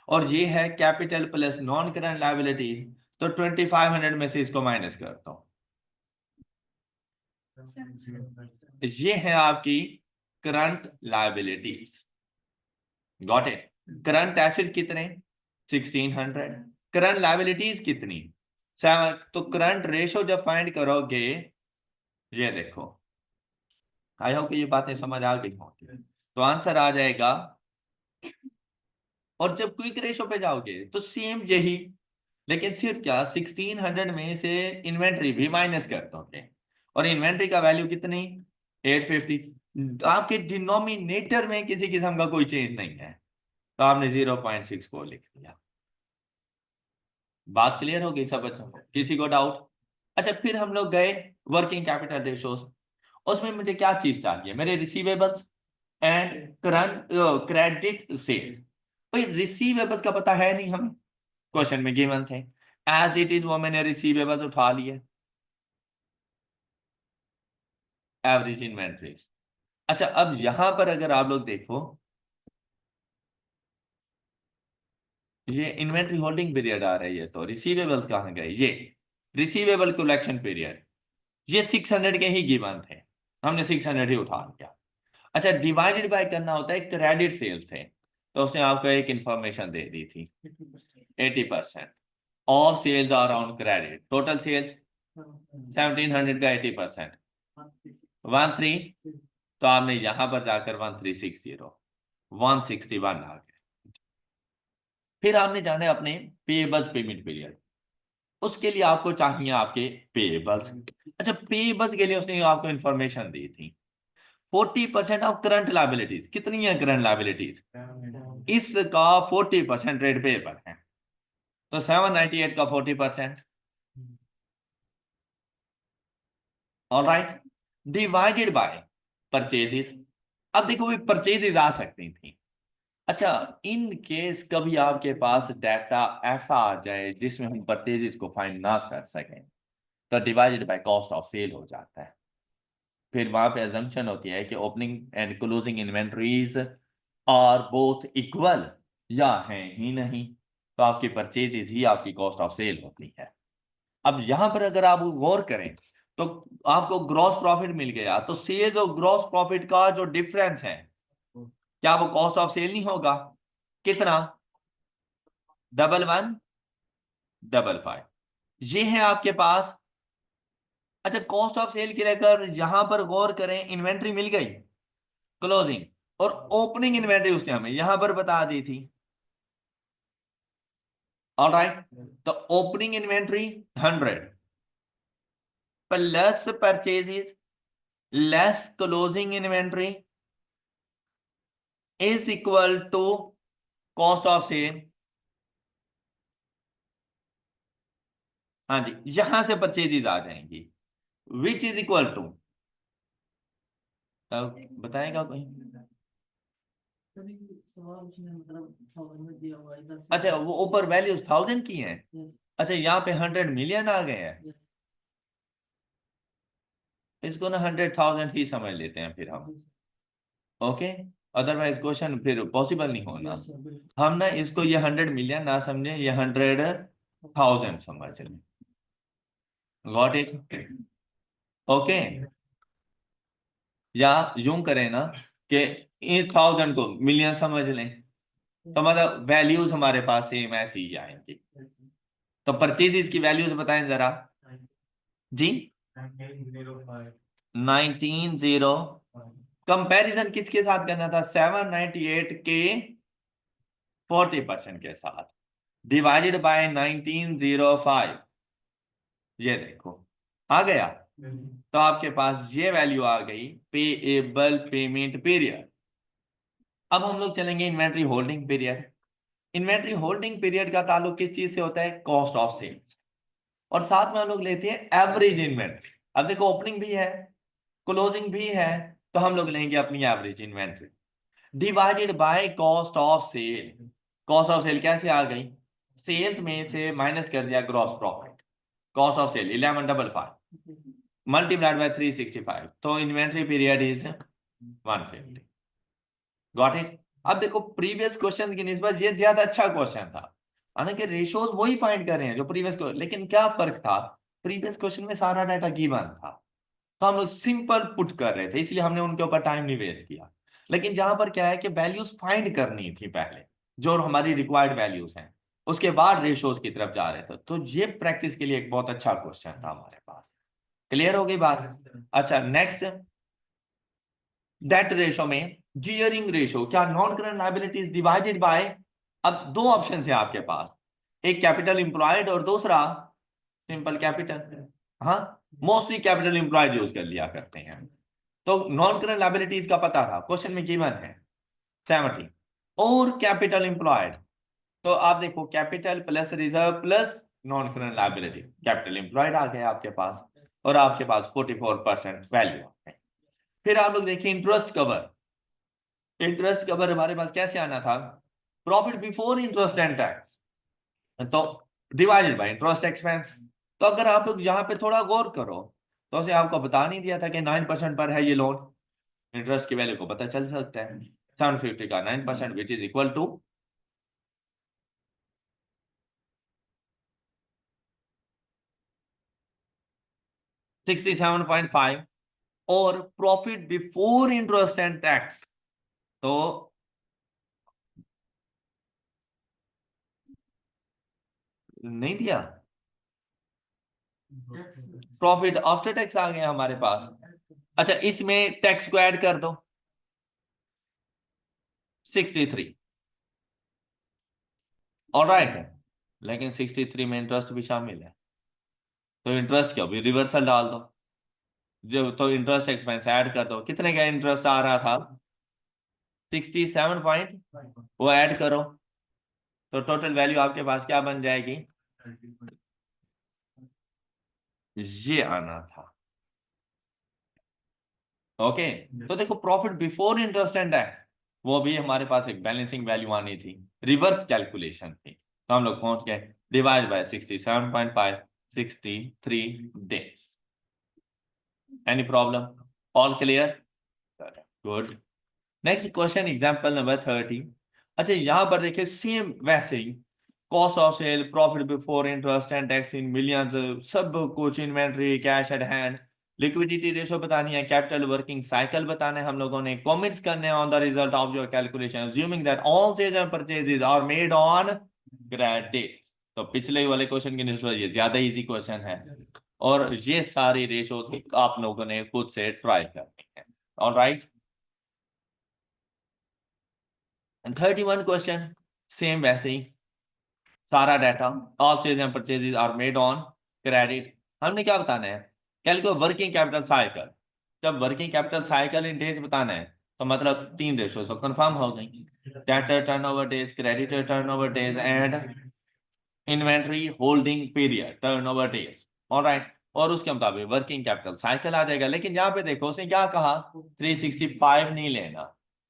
और ये है capital plus non current liabilities, तो 2500 में से इसको माइनस करता हूं। ये है आपकी current liabilities, got it. Current assets कितने? 1600। करंट लायबिलिटीज कितनी? 7। तो करंट रेशो जब फाइंड करोगे, ये देखो, आई होप ये बातें समझ आ गई होंगी, तो आंसर आ जाएगा। और जब क्विक रेशो पे जाओगे तो सेम यही, लेकिन सिर्फ क्या, 1600 में से इन्वेंट्री भी माइनस कर दोगे, और इन्वेंट्री का वैल्यू कितनी? 850। आपके डिनोमिनेटर में किसी किस्म का कोई चेंज नहीं है, तो आपने 0.6 को लिख दिया। बात क्लियर हो गई सब बच्चों को? किसी को डाउट? अच्छा, फिर हम लोग गए वर्किंग कैपिटल रेशोज, उसमें मुझे क्या चीज चाहिए? मेरे receivables and current credit sales. भाई रिसीवेबल्स का पता है नहीं हमें, क्वेश्चन में गिवन थे, एज इट इज वो मैंने रिसीवेबल्स उठा लिए, एवरेज इन्वेंट्रीज। अच्छा अब यहां पर अगर आप लोग देखो, ये इन्वेंट्री होल्डिंग पीरियड आ रही है, तो रिसीवेबल्स कहाँ गए, ये रिसीवेबल कलेक्शन पीरियड, ये 600 के ही गिवन थे, हमने 600 ही उठा लिया। अच्छा डिवाइडेड बाय करना होता है क्रेडिट सेल से, तो उसने आपको एक इंफॉर्मेशन दे दी थी 80% of sales are on credit, total sales 1700 का 80% 13, तो आपने यहां पर जाकर 1360 161 आ गए। फिर आपने जाने अपने पेबल्स पेमेंट पीरियड, उसके लिए आपको चाहिए आपके पेबल्स। अच्छा पेबल्स के लिए उसने आपको इंफॉर्मेशन दी थी 40% ऑफ करंट लाइबिलिटीज, कितनी है करंट लाइबिलिटीज, इसका 40% रेट पेबल है, तो 798 का 40%, ऑलराइट, डिवाइडेड बाय परचेजेस। अब देखो भी परचेजेस आ सकती थी। अच्छा इन केस कभी आपके पास डाटा ऐसा आ जाए जिसमें हम परचेजेस को फाइंड ना कर सकें, तो divided by cost of sale हो जाता है। फिर वहां पे अजम्पशन होती है कि opening and closing inventories are both equal, या हैं ही नहीं, तो आपकी परचेजेस ही आपकी कॉस्ट ऑफ सेल होती है। अब यहां पर अगर आप गौर करें तो आपको ग्रॉस प्रॉफिट मिल गया, तो सेल्स और ग्रॉस प्रॉफिट का जो डिफरेंस है, क्या वो कॉस्ट ऑफ सेल नहीं होगा, कितना, 11,155, ये है आपके पास। अच्छा कॉस्ट ऑफ सेल के लिए अगर यहां पर गौर करें, इन्वेंट्री मिल गई क्लोजिंग, और ओपनिंग इन्वेंट्री उसने हमें यहां पर बता दी थी, ऑलराइट, तो opening inventory 100 plus purchases less closing inventory is equal to cost of sale. हाँ जी यहां से परचेजेस आ जाएंगी, विच इज इक्वल टू, बताएगा कोई, अच्छा वो ऊपर वैल्यूज 1000 की हैं, अच्छा यहाँ पे 100 मिलियन आ गए हैं, इसको ना 100,000 ही समझ लेते हैं फिर हम, ओके, अदरवाइज क्वेश्चन फिर पॉसिबल नहीं होना। हम ना इसको ये 100 मिलियन ना समझे, ये 100,000 समझ लें, गॉट इट, ओके, या यूं करें ना कि इन 1000 को मिलियन समझ लें, तो मतलब वैल्यूज हमारे पास सेम ऐसी ही आएंगी। तो परचेजेस की वैल्यूज बताएं जरा जी, 19,0, कंपैरिजन किसके साथ करना था, 798 के 40% के साथ, डिवाइडेड बाय 1905, ये देखो आ गया, तो आपके पास ये वैल्यू आ गई पेएबल पेमेंट पीरियड। अब हम लोग चलेंगे inventory holding period. Inventory holding period का ताल्लुक किस चीज से होता है, कॉस्ट ऑफ सेल्स, और साथ में हम लोग लेते हैं एवरेज इन्वेंट्री। अब देखो ओपनिंग भी है क्लोजिंग भी है, तो हम लोग लेंगे अपनी average inventory divided by cost of sale. Cost of sale कैसे आ गई, सेल्स में से माइनस कर दिया gross profit, cost of sale 1155 multiplied by 365, तो inventory period is 150, got it. अब देखो प्रीवियस क्वेश्चन की निस्बत ये ज्यादा अच्छा क्वेश्चन था, हालांकि रेशोज वही फाइंड कर रहे हैं जो प्रीवियस क्वेश्चन, लेकिन क्या फर्क था, प्रीवियस क्वेश्चन में सारा डाटा गिवन था, तो हम लोग सिंपल पुट कर रहे थे, इसलिए हमने उनके ऊपर टाइम नहीं वेस्ट किया। लेकिन जहां पर क्या है कि वैल्यूज फाइंड करनी थी पहले, जो हमारी रिक्वायर्ड वैल्यूज हैं, उसके बाद रेशोज की तरफ जा रहे थे, तो ये प्रैक्टिस के लिए एक बहुत अच्छा क्वेश्चन था हमारे पास। क्लियर हो गई बात। अच्छा नेक्स्ट, डेट रेशो में गियरिंग रेशो, क्या non current liabilities divided by, अब दो ऑप्शन है आपके पास, एक कैपिटल इंप्लॉयड और दूसरा सिंपल कैपिटल। हाँ मोस्टली कैपिटल इंप्लॉयड यूज कर लिया करते हैं, तो नॉन करंट लायबिलिटीज का पता था, क्वेश्चन में गिवन है 70, और कैपिटल इंप्लॉयड, तो आप देखो capital plus reserve plus non current liability, capital employed आ गया आपके पास, और आपके पास 44% वैल्यू आ गई। फिर आप लोग देखिए इंटरेस्ट कवर, इंटरेस्ट कवर हमारे पास कैसे आना था, profit before interest and tax तो डिवाइडेड बाय इंटरेस्ट एक्सपेंस। तो अगर आप लोग यहाँ पे थोड़ा गौर करो तो उसे आपको बता नहीं दिया था कि 9% पर है ये लोन, इंटरेस्ट की वैल्यू को पता चल सकता है। 750 का 9% विच इज इक्वल टू 67.5। और profit before interest and tax तो नहीं दिया, प्रॉफिट आफ्टर टैक्स आ गया हमारे पास। अच्छा इसमें टैक्स को ऐड कर दो 63। ऑलराइट है, लेकिन 63 में इंटरेस्ट भी शामिल है, तो इंटरेस्ट क्या भी रिवर्सल डाल दो। जो तो इंटरेस्ट एक्सपेंस ऐड कर दो, कितने का इंटरेस्ट आ रहा था 67 पॉइंट, वो ऐड करो तो टोटल वैल्यू आपके पास क्या बन जाएगी, ये आना था। ओके, तो देखो profit before interest and tax वो भी हमारे पास एक बैलेंसिंग वैल्यू आनी थी, रिवर्स कैलकुलेशन थी, तो हम लोग पहुंच गए divide by 67.5, 63 days। Any problem, all clear, good. Next question example number 30। अच्छा यहां पर देखिए सेम वैसे ही cost of sale, profit before interest and tax in millions, सब कुछ, inventory, cash at hand, liquidity ratio बतानी है, कैपिटल वर्किंग साइकिल बताना है हम लोगों ने, कमेंट्स करने हैं on the result of your calculation assuming that all sales and purchases are made on credit. तो पिछले वाले क्वेश्चन की निस्बत ये ज्यादा इजी क्वेश्चन है, और ये सारी रेशो आप लोगों ने खुद से ट्राई करनी है। ऑलराइट, 31 क्वेश्चन सेम वैसे ही सारा data, all sales and purchases are made on credit. हमने क्या बताना है, कैलकुलेट वर्किंग कैपिटल साइकिल। जब working capital cycle in days बताना है तो मतलब 3 रेशो तो कंफर्म हो गई, debtor turnover days, creditor turnover days and inventory holding period turnover days. Alright, और उसके मुताबिक वर्किंग कैपिटल साइकिल आ जाएगा। लेकिन यहाँ पे देखो उसने क्या कहा, 365 नहीं लेना,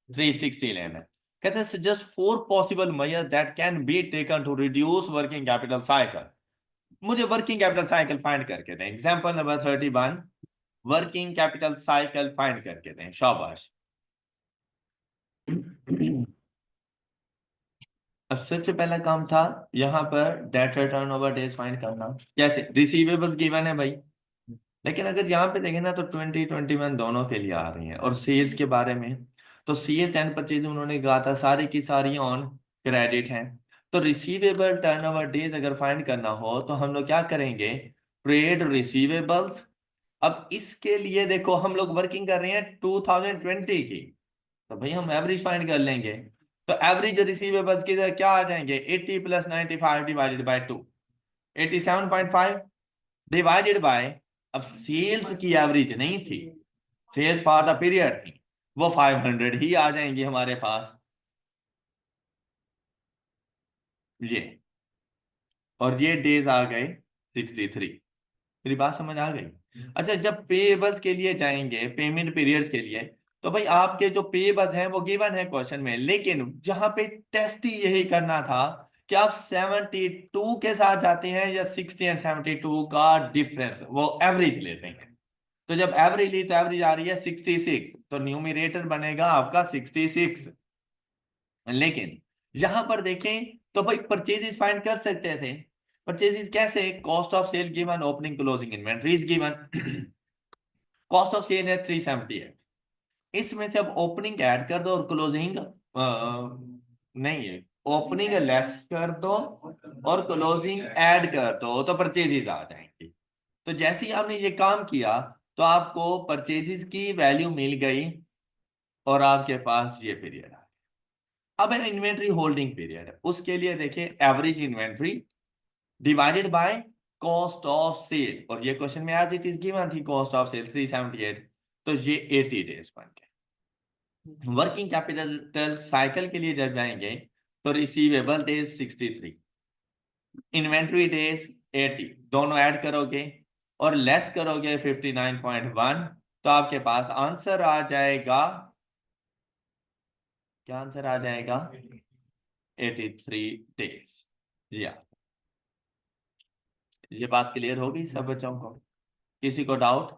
360 लेना है। कहते हैं suggest 4 possible measure that can be taken to reduce working capital cycle. मुझे वर्किंग कैपिटल साइकिल फाइंड करके दें, example number 31, working capital cycle find करके दें, शाबाश। अब सबसे पहला काम था यहाँ पर डेटर टर्नओवर डेज फाइंड करना। कैसे, रिसीवेबल्स गिवन है भाई, लेकिन अगर यहाँ पे देखें ना तो 2021 दोनों के लिए आ रही हैं। और सेल्स के बारे में, तो सेल्स एंड परचेज उन्होंने कहा था सारी की सारी ऑन क्रेडिट हैं। तो रिसीवेबल टर्नओवर डेज अगर फाइंड करना हो तो हम लोग क्या करेंगे, ट्रेड रिसीवेबल्स। अब इसके लिए देखो हम लोग वर्किंग कर रहे हैं 2020 की, तो भाई हम एवरेज फाइंड कर लेंगे। तो एवरेज रिसीवेबल्स की जगह क्या आ जाएंगे, 80 plus 95 divided by 2, 87.5 divided by, अब सेल्स की एवरेज नहीं थी, सेल्स फॉर द पीरियड थी, वो 500 ही आ जाएंगी हमारे पास ये। और ये डेज आ गए 63। मेरी बात समझ आ गई। अच्छा जब पेएबल्स के लिए जाएंगे, पेमेंट पीरियड्स के लिए, तो भाई आपके जो पेएबल्स हैं वो गिवन है क्वेश्चन में, लेकिन जहां पे टेस्ट ही यही करना था कि आप 72 के साथ जाते हैं या 60 एंड 72 का डिफरेंस, वो एवरेज लेते हैं। तो जब एवरेज ली तो एवरेज आ रही है 66, तो न्यूमरेटर बनेगा आपका 66। लेकिन यहां पर देखें तो भाई परचेजेस फाइंड कर सकते थे। परचेजेस कैसे, cost of sale given, opening closing inventories given, cost of sale है 378, इसमें से अब ओपनिंग ऐड कर दो और क्लोजिंग नहीं है, ओपनिंग लेस कर दो और क्लोजिंग ऐड कर दो तो परचेजेस आ जाएंगी। तो जैसे ही आपने ये काम किया तो आपको परचेजेस की वैल्यू मिल गई और आपके पास ये पीरियड आ गया। अब है इन्वेंट्री होल्डिंग पीरियड, उसके लिए देखिए average inventory divided by cost of sale, और ये क्वेश्चन में एज इट इज गिवन थी कॉस्ट ऑफ सेल 378, तो ये 80 डेज बन गए। वर्किंग कैपिटल साइकिल के लिए जब जाएंगे तो रिसीवेबल डेज 63, इन्वेंट्री डेज 80, दोनों ऐड करोगे और लेस करोगे 59.1, तो आपके पास आंसर आ जाएगा, क्या आंसर आ जाएगा, 83 days। या ये बात क्लियर होगी सब बच्चों को? किसी को डाउट?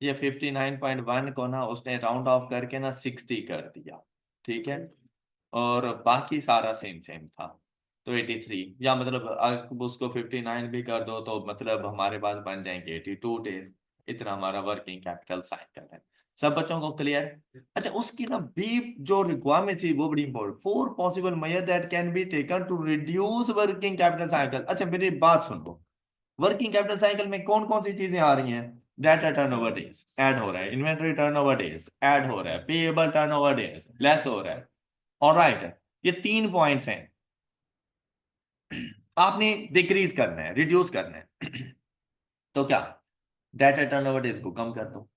ये 59.1 को ना उसने राउंड ऑफ करके ना 60 कर दिया, ठीक है, और बाकी सारा सेम सेम था। तो 83, या मतलब अब उसको 59 भी कर दो तो मतलब हमारे पास बन जाएंगे 82 डेज। इतना हमारा वर्किंग कैपिटल साइकिल है। सब बच्चों को क्लियर? अच्छा, उसकी ना बी जो रिक्वायरमेंट थी वो बड़ी important, 4 possible measure that can be taken to reduce working capital cycle. अच्छा मेरी बात सुनो, वर्किंग कैपिटल साइकिल में कौन कौन सी चीजें आ रही हैं? डेटा टर्नओवर डेज ऐड हो रहा है, इन्वेंटरी टर्नओवर डेज ऐड हो रहा है, पेएबल टर्नओवर डेज लेस हो रहा है। ऑलराइट, ये 3 पॉइंट्स हैं, आपने डिक्रीज करना है, रिड्यूस करना है। तो क्या, डेटा टर्नओवर डेज को कम कर दो।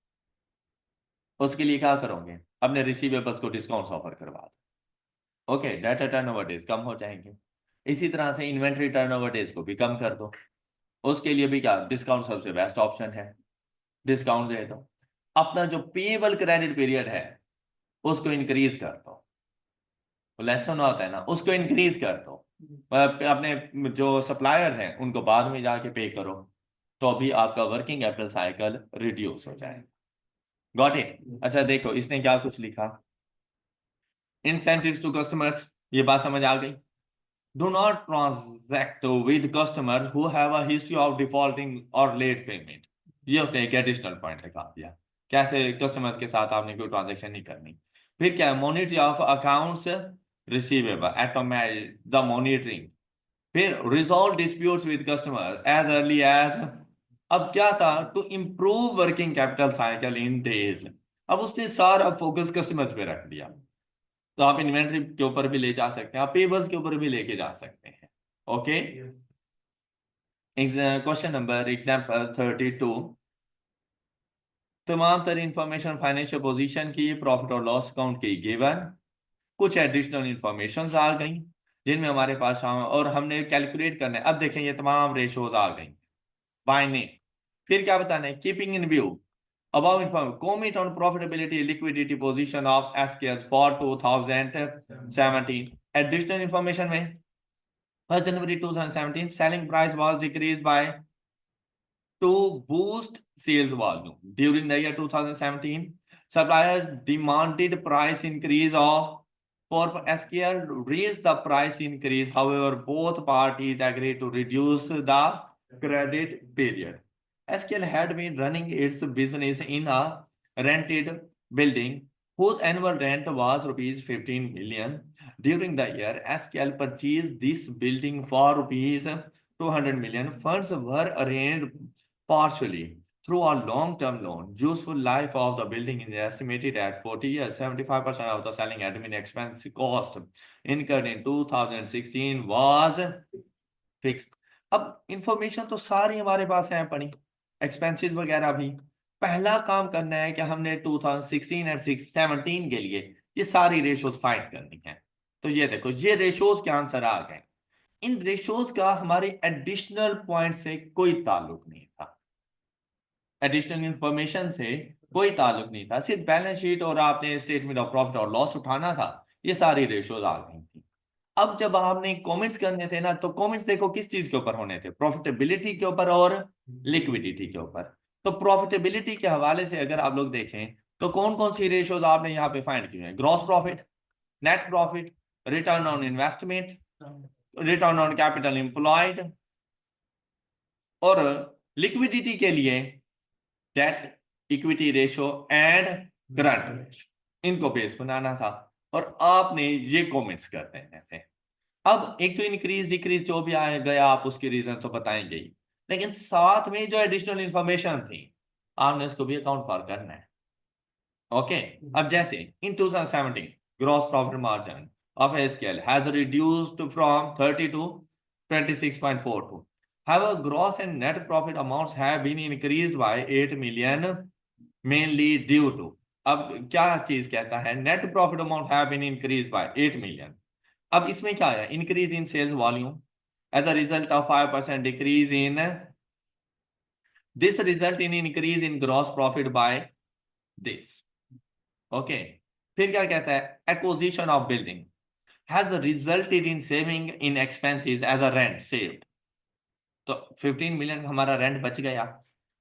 उसके लिए क्या करोगे? अपने रिसीवेबल्स को डिस्काउंट ऑफर करवा दो। ओके, डेटा टर्नओवर डेज कम हो जाएंगे। इसी तरह से इन्वेंटरी टर्नओवर डेज को भी कम कर दो। उसके लिए भी क्या, डिस्काउंट सबसे बेस्ट ऑप्शन है, डिस्काउंट दे दो। अपना जो पेएबल क्रेडिट पीरियड है उसको इंक्रीज कर दो। लेसन होता है ना, उसको इंक्रीज कर दो। अपने जो सप्लायर हैं उनको बाद में जाके पे करो, तो अभी आपका वर्किंग कैपिटल साइकिल रिड्यूस हो जाए। Got it? अच्छा देखो इसने क्या कुछ लिखा, इंसेंटिव्स टू कस्टमर्स, ये बात समझ आ गई? Do not transact with customers who have a history of defaulting और लेट पेमेंट। ये उसने एक एडिशनल पॉइंट लिखा दिया, कैसे कस्टमर्स के साथ आपने कोई ट्रांजैक्शन नहीं करनी। फिर क्या, monitory of accounts receivable, automate the monitoring. फिर resolve disputes with customer as early as, अब क्या था, to improve working capital cycle in days. अब उसने सारा फोकस कस्टमर्स पे रख दिया। तो आप इन्वेंट्री के ऊपर भी ले जा सकते हैं, आप पेबल्स के ऊपर भी लेके जा सकते हैं। ओके, क्वेश्चन नंबर एग्जांपल 32, तमाम तरह इंफॉर्मेशन फाइनेंशियल पोजीशन की, प्रॉफिट और लॉस अकाउंट की गिवन, कुछ एडिशनल इंफॉर्मेशन आ गई जिनमें हमारे पास और हमने कैलकुलेट करना है। अब देखें ये तमाम रेशोज आ गई बाय नेम। फिर क्या बताना है, keeping in view above inform comment on profitability liquidity position of SKS for 2017। additional information में 1 January 2017 selling price was decreased by to boost sales volume during the year 2017। suppliers demanded price increase of, for SKL raised the price increase, however both parties agreed to reduce the credit period। SKL had been running its business in a rented building whose annual rent was rupees 15 million. During the year, SKL purchased this building for rupees 200 million. Funds were arranged partially through a long-term loan. Useful life of the building is estimated at 40 years. 75% of the selling admin expense cost incurred in 2016 was fixed। अब information तो सारी हमारे पास है पड़ी, expenses वगैरह भी। पहला काम करना है कि हमने 2016 और 17 के लिए ये सारी रेशोज फाइंड करनी है। तो ये देखो, ये रेशोज के आंसर आ गए। इन रेशोज का हमारे एडिशनल पॉइंट से कोई ताल्लुक नहीं था, एडिशनल इंफॉर्मेशन से कोई ताल्लुक नहीं था, सिर्फ बैलेंस शीट और आपने स्टेटमेंट ऑफ प्रॉफिट और लॉस उठाना था। ये सारी रेशोज आ गई थी। अब जब आपने कमेंट्स करने थे ना, तो कमेंट्स देखो किस चीज के ऊपर होने थे, प्रॉफिटेबिलिटी के ऊपर और लिक्विडिटी के ऊपर। तो प्रॉफिटेबिलिटी के हवाले से अगर आप लोग देखें तो कौन कौन सी रेशोज आपने यहाँ पे फाइंड की है, gross profit, net profit, return on investment, return on capital employed, और लिक्विडिटी के लिए debt equity ratio and current ratio, इनको बेस बनाना था। और आपने ये कमेंट्स कर देने थे। अब एक तो इंक्रीज डिक्रीज जो भी आया गया आप उसके रीजन तो बताएंगे ही, लेकिन साथ में जो एडिशनल इंफॉर्मेशन थी आपने उसको भी अकाउंट फॉर करना है। ओके, अब जैसे इन 2017 gross profit margin of SKL has reduced from 30 to 26.42। However, gross and net profit amounts have been increased by 8 million mainly due to, अब क्या चीज कहता है, net profit amount have been increased by 8 million। अब इसमें क्या है, increase in sales volume as a result of 5% decrease in this result in increase in gross profit by this। Okay, फिर क्या कहता है, acquisition of building has resulted in saving in expenses as a rent saved। तो 15 million हमारा rent बच गया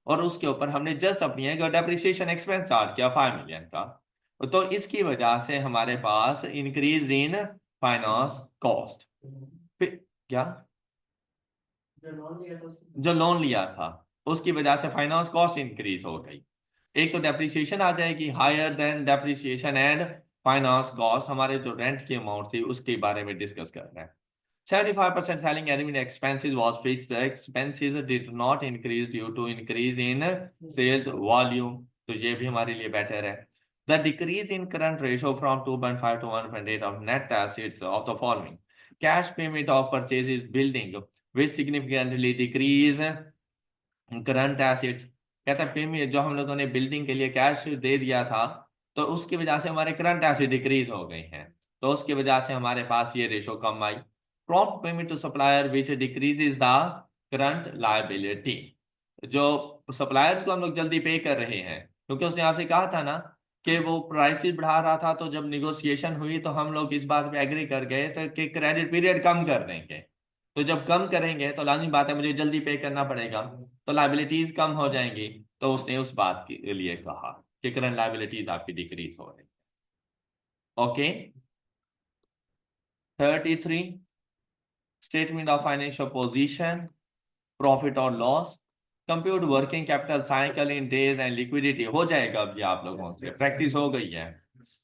और उसके ऊपर हमने जस्ट अपनी एक डेप्रिसिएशन एक्सपेंस चार्ज किया 5 मिलियन का। तो इसकी वजह से हमारे पास इंक्रीज इन फाइनेंस कॉस्ट। क्या जो लोन लिया था उसकी वजह से फाइनेंस कॉस्ट इंक्रीज हो गई। एक तो डेप्रिसिएशन आ जाएगी higher than depreciation and finance cost. हमारे जो रेंट की अमाउंट थी उसके बारे में डिस्कस कर रहे हैं। 75% selling admin expenses was fixed. Expenses did not increase due to increase in sales volume। तो ये भी हमारे लिए बेटर है। The decrease in current ratio from 2.5 to 1.8 of net assets of the following: cash payment of purchases building which significantly decrease current assets. कहता है payment जो हम लोगों ने बिल्डिंग के लिए कैश दे दिया था तो उसकी वजह से हमारे करंट एसेट डिक्रीज हो गई हैं, तो उसकी वजह से हमारे पास ये रेशो कम आई। Prompt payment to supplier which decreases the current liability. जो सप्लायर्स को हम लोग जल्दी पे कर रहे हैं क्योंकि उसने आपसे कहा था ना कि वो प्राइसेस बढ़ा रहा था, तो जब निगोशिएशन हुई तो हम लोग इस बात पे एग्री कर गए तो कि क्रेडिट पीरियड कम कर देंगे। तो जब कम करेंगे तो लाजमी बात है मुझे जल्दी पे करना पड़ेगा, तो लाइबिलिटीज कम हो जाएंगी। तो उसने उस बात के लिए कहा कि करंट लाइबिलिटीज आपकी डिक्रीज हो रही। Okay 33 statement of financial position profit और loss compute working capital cycle in days and liquidity. हो जाएगा अभी आप लोगों से प्रैक्टिस हो गई है।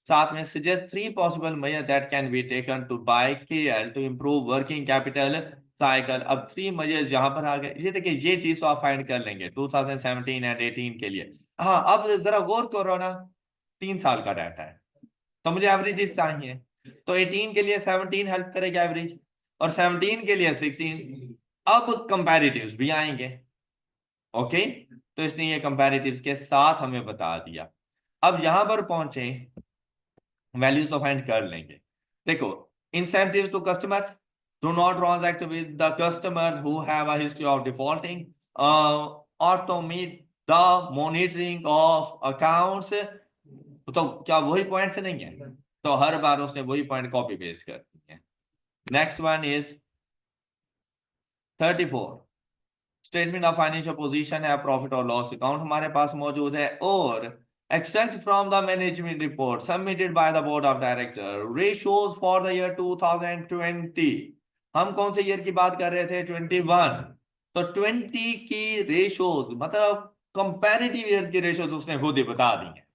साथ में suggest 3 possible measure that can be taken to by KL to improve working capital cycle. अब 3 मेजर्स यहां पर आ गए। ये देखिए ये चीज तो आप फाइंड कर लेंगे 2017 एंड 18 के लिए। हाँ अब जरा गौर करो ना, 3 साल का डाटा है तो मुझे एवरेजेस चाहिए। तो 18 के लिए 17 हेल्प करेगा एवरेज और 17 के लिए 16। अब कंपैरेटिव्स भी आएंगे। ओके तो इसने ये कंपैरेटिव्स के साथ हमें बता दिया। अब यहां पर पहुंचे वैल्यूज तो फाइंड कर लेंगे। देखो incentive to customers do not transact with the customers who have a history of defaulting, automate the monitoring of accounts. तो क्या वही पॉइंट से नहीं है? तो हर बार उसने वही पॉइंट कॉपी पेस्ट कर दिए। Next one is 34 statement of financial position है, प्रॉफिट और लॉस अकाउंट हमारे पास मौजूद है और extract from the management report submitted by the board of director ratios for the year 2020। हम कौन से ईयर की बात कर रहे थे? 21। तो 20 की रेशोज मतलब कंपैरेटिव ईयर्स की रेशोज उसने खुद ही बता दी है।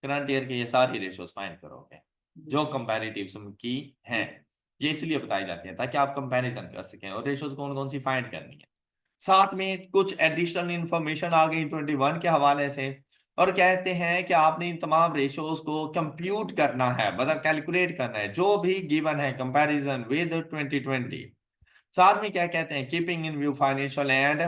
करंट ईयर के ये सारी रेशोज फाइंड करोगे जो कंपैरेटिव की हैं, ये इसलिए बताई जाती है ताकि आप कंपैरिजन कर सकें और रेशोज कौन कौन सी फाइंड करनी है। साथ में कुछ एडिशनल इंफॉर्मेशन आ गई 21 के हवाले से और कहते हैं कि आपने इन तमाम रेशोज को कंप्यूट करना है, मतलब कैलकुलेट करना है जो भी गिवन है कंपैरिजन विद 2020। साथ में क्या कहते हैं? Keeping in view financial and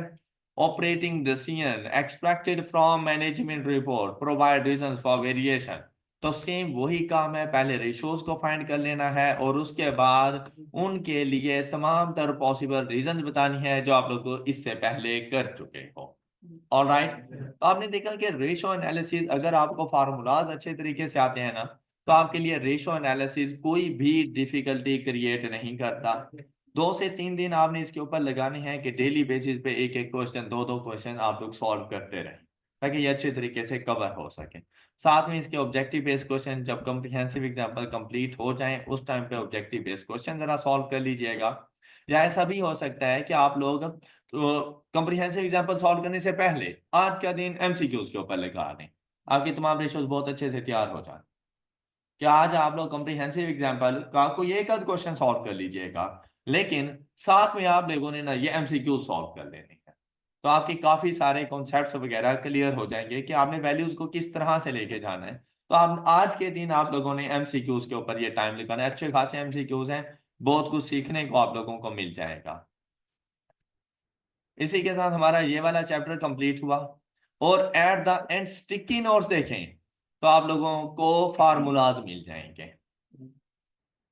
operating decision expected from management report provide reasons for variation. तो सेम वही काम है, पहले रेशोज को फाइंड कर लेना है और उसके बाद उनके लिए तमाम तर पॉसिबल रीजंस बतानी है जो आप लोग को इससे पहले कर चुके हो। ऑलराइट तो आपने देखा कि रेशो एनालिसिस अगर आपको फार्मूलाज अच्छे तरीके से आते हैं ना तो आपके लिए रेशो एनालिसिस कोई भी डिफिकल्टी क्रिएट नहीं करता। 2 से 3 दिन आपने इसके ऊपर लगाने हैं कि डेली बेसिस पे एक एक क्वेश्चन 2 2 क्वेश्चन आप लोग सॉल्व करते रहें ताकि ये अच्छे तरीके से कवर हो सके। साथ में इसके ऑब्जेक्टिव बेस्ड क्वेश्चन जब कॉम्प्रिहेंसिव एग्जांपल कंप्लीट हो जाएं उस टाइम पे ऑब्जेक्टिव बेस्ड क्वेश्चन जरा सॉल्व कर लीजिएगा। या ऐसा भी हो सकता है कि आप लोग कॉम्प्रिहेंसिव एग्जांपल सॉल्व करने से पहले आज का दिन एमसीक्यूज के ऊपर लगा दें, आपकी तमाम रेशोज बहुत अच्छे से तैयार हो जाए। कि आज आप लोग कॉम्प्रिहेंसिव एग्जांपल का कोई एक आध क्वेश्चन सॉल्व कर लीजिएगा लेकिन साथ में आप लोगों ने ना ये एमसीक्यू सॉल्व कर लेने हैं, तो आपके काफी सारे कॉन्सेप्ट्स वगैरह क्लियर हो जाएंगे कि आपने वैल्यूज को किस तरह से लेके जाना है। तो आप आज के दिन आप लोगों ने एमसीक्यूज के ऊपर ये टाइम लगाना है। अच्छे खासे एमसीक्यूज हैं, बहुत कुछ सीखने को आप लोगों को मिल जाएगा। इसी के साथ हमारा ये वाला चैप्टर कंप्लीट हुआ और at the end sticky notes देखें तो आप लोगों को फार्मूलाज मिल जाएंगे।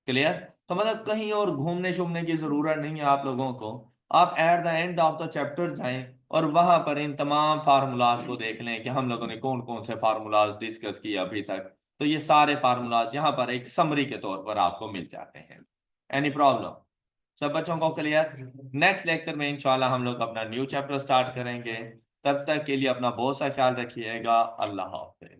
क्लियर? तो मतलब कहीं और घूमने शूमने की जरूरत नहीं है आप लोगों को। आप at the end of the chapter जाएं और वहां पर इन तमाम फार्मूलाज को देख लें कि हम लोगों ने कौन कौन से फार्मूलाज डिस्कस किए अभी तक। तो ये सारे फार्मूलाज यहाँ पर एक समरी के तौर पर आपको मिल जाते हैं। Any problem? सब बच्चों को क्लियर? नेक्स्ट लेक्चर में इंशाल्लाह हम लोग अपना न्यू चैप्टर स्टार्ट करेंगे। तब तक के लिए अपना बहुत सा ख्याल रखिएगा। अल्लाह हाफिज।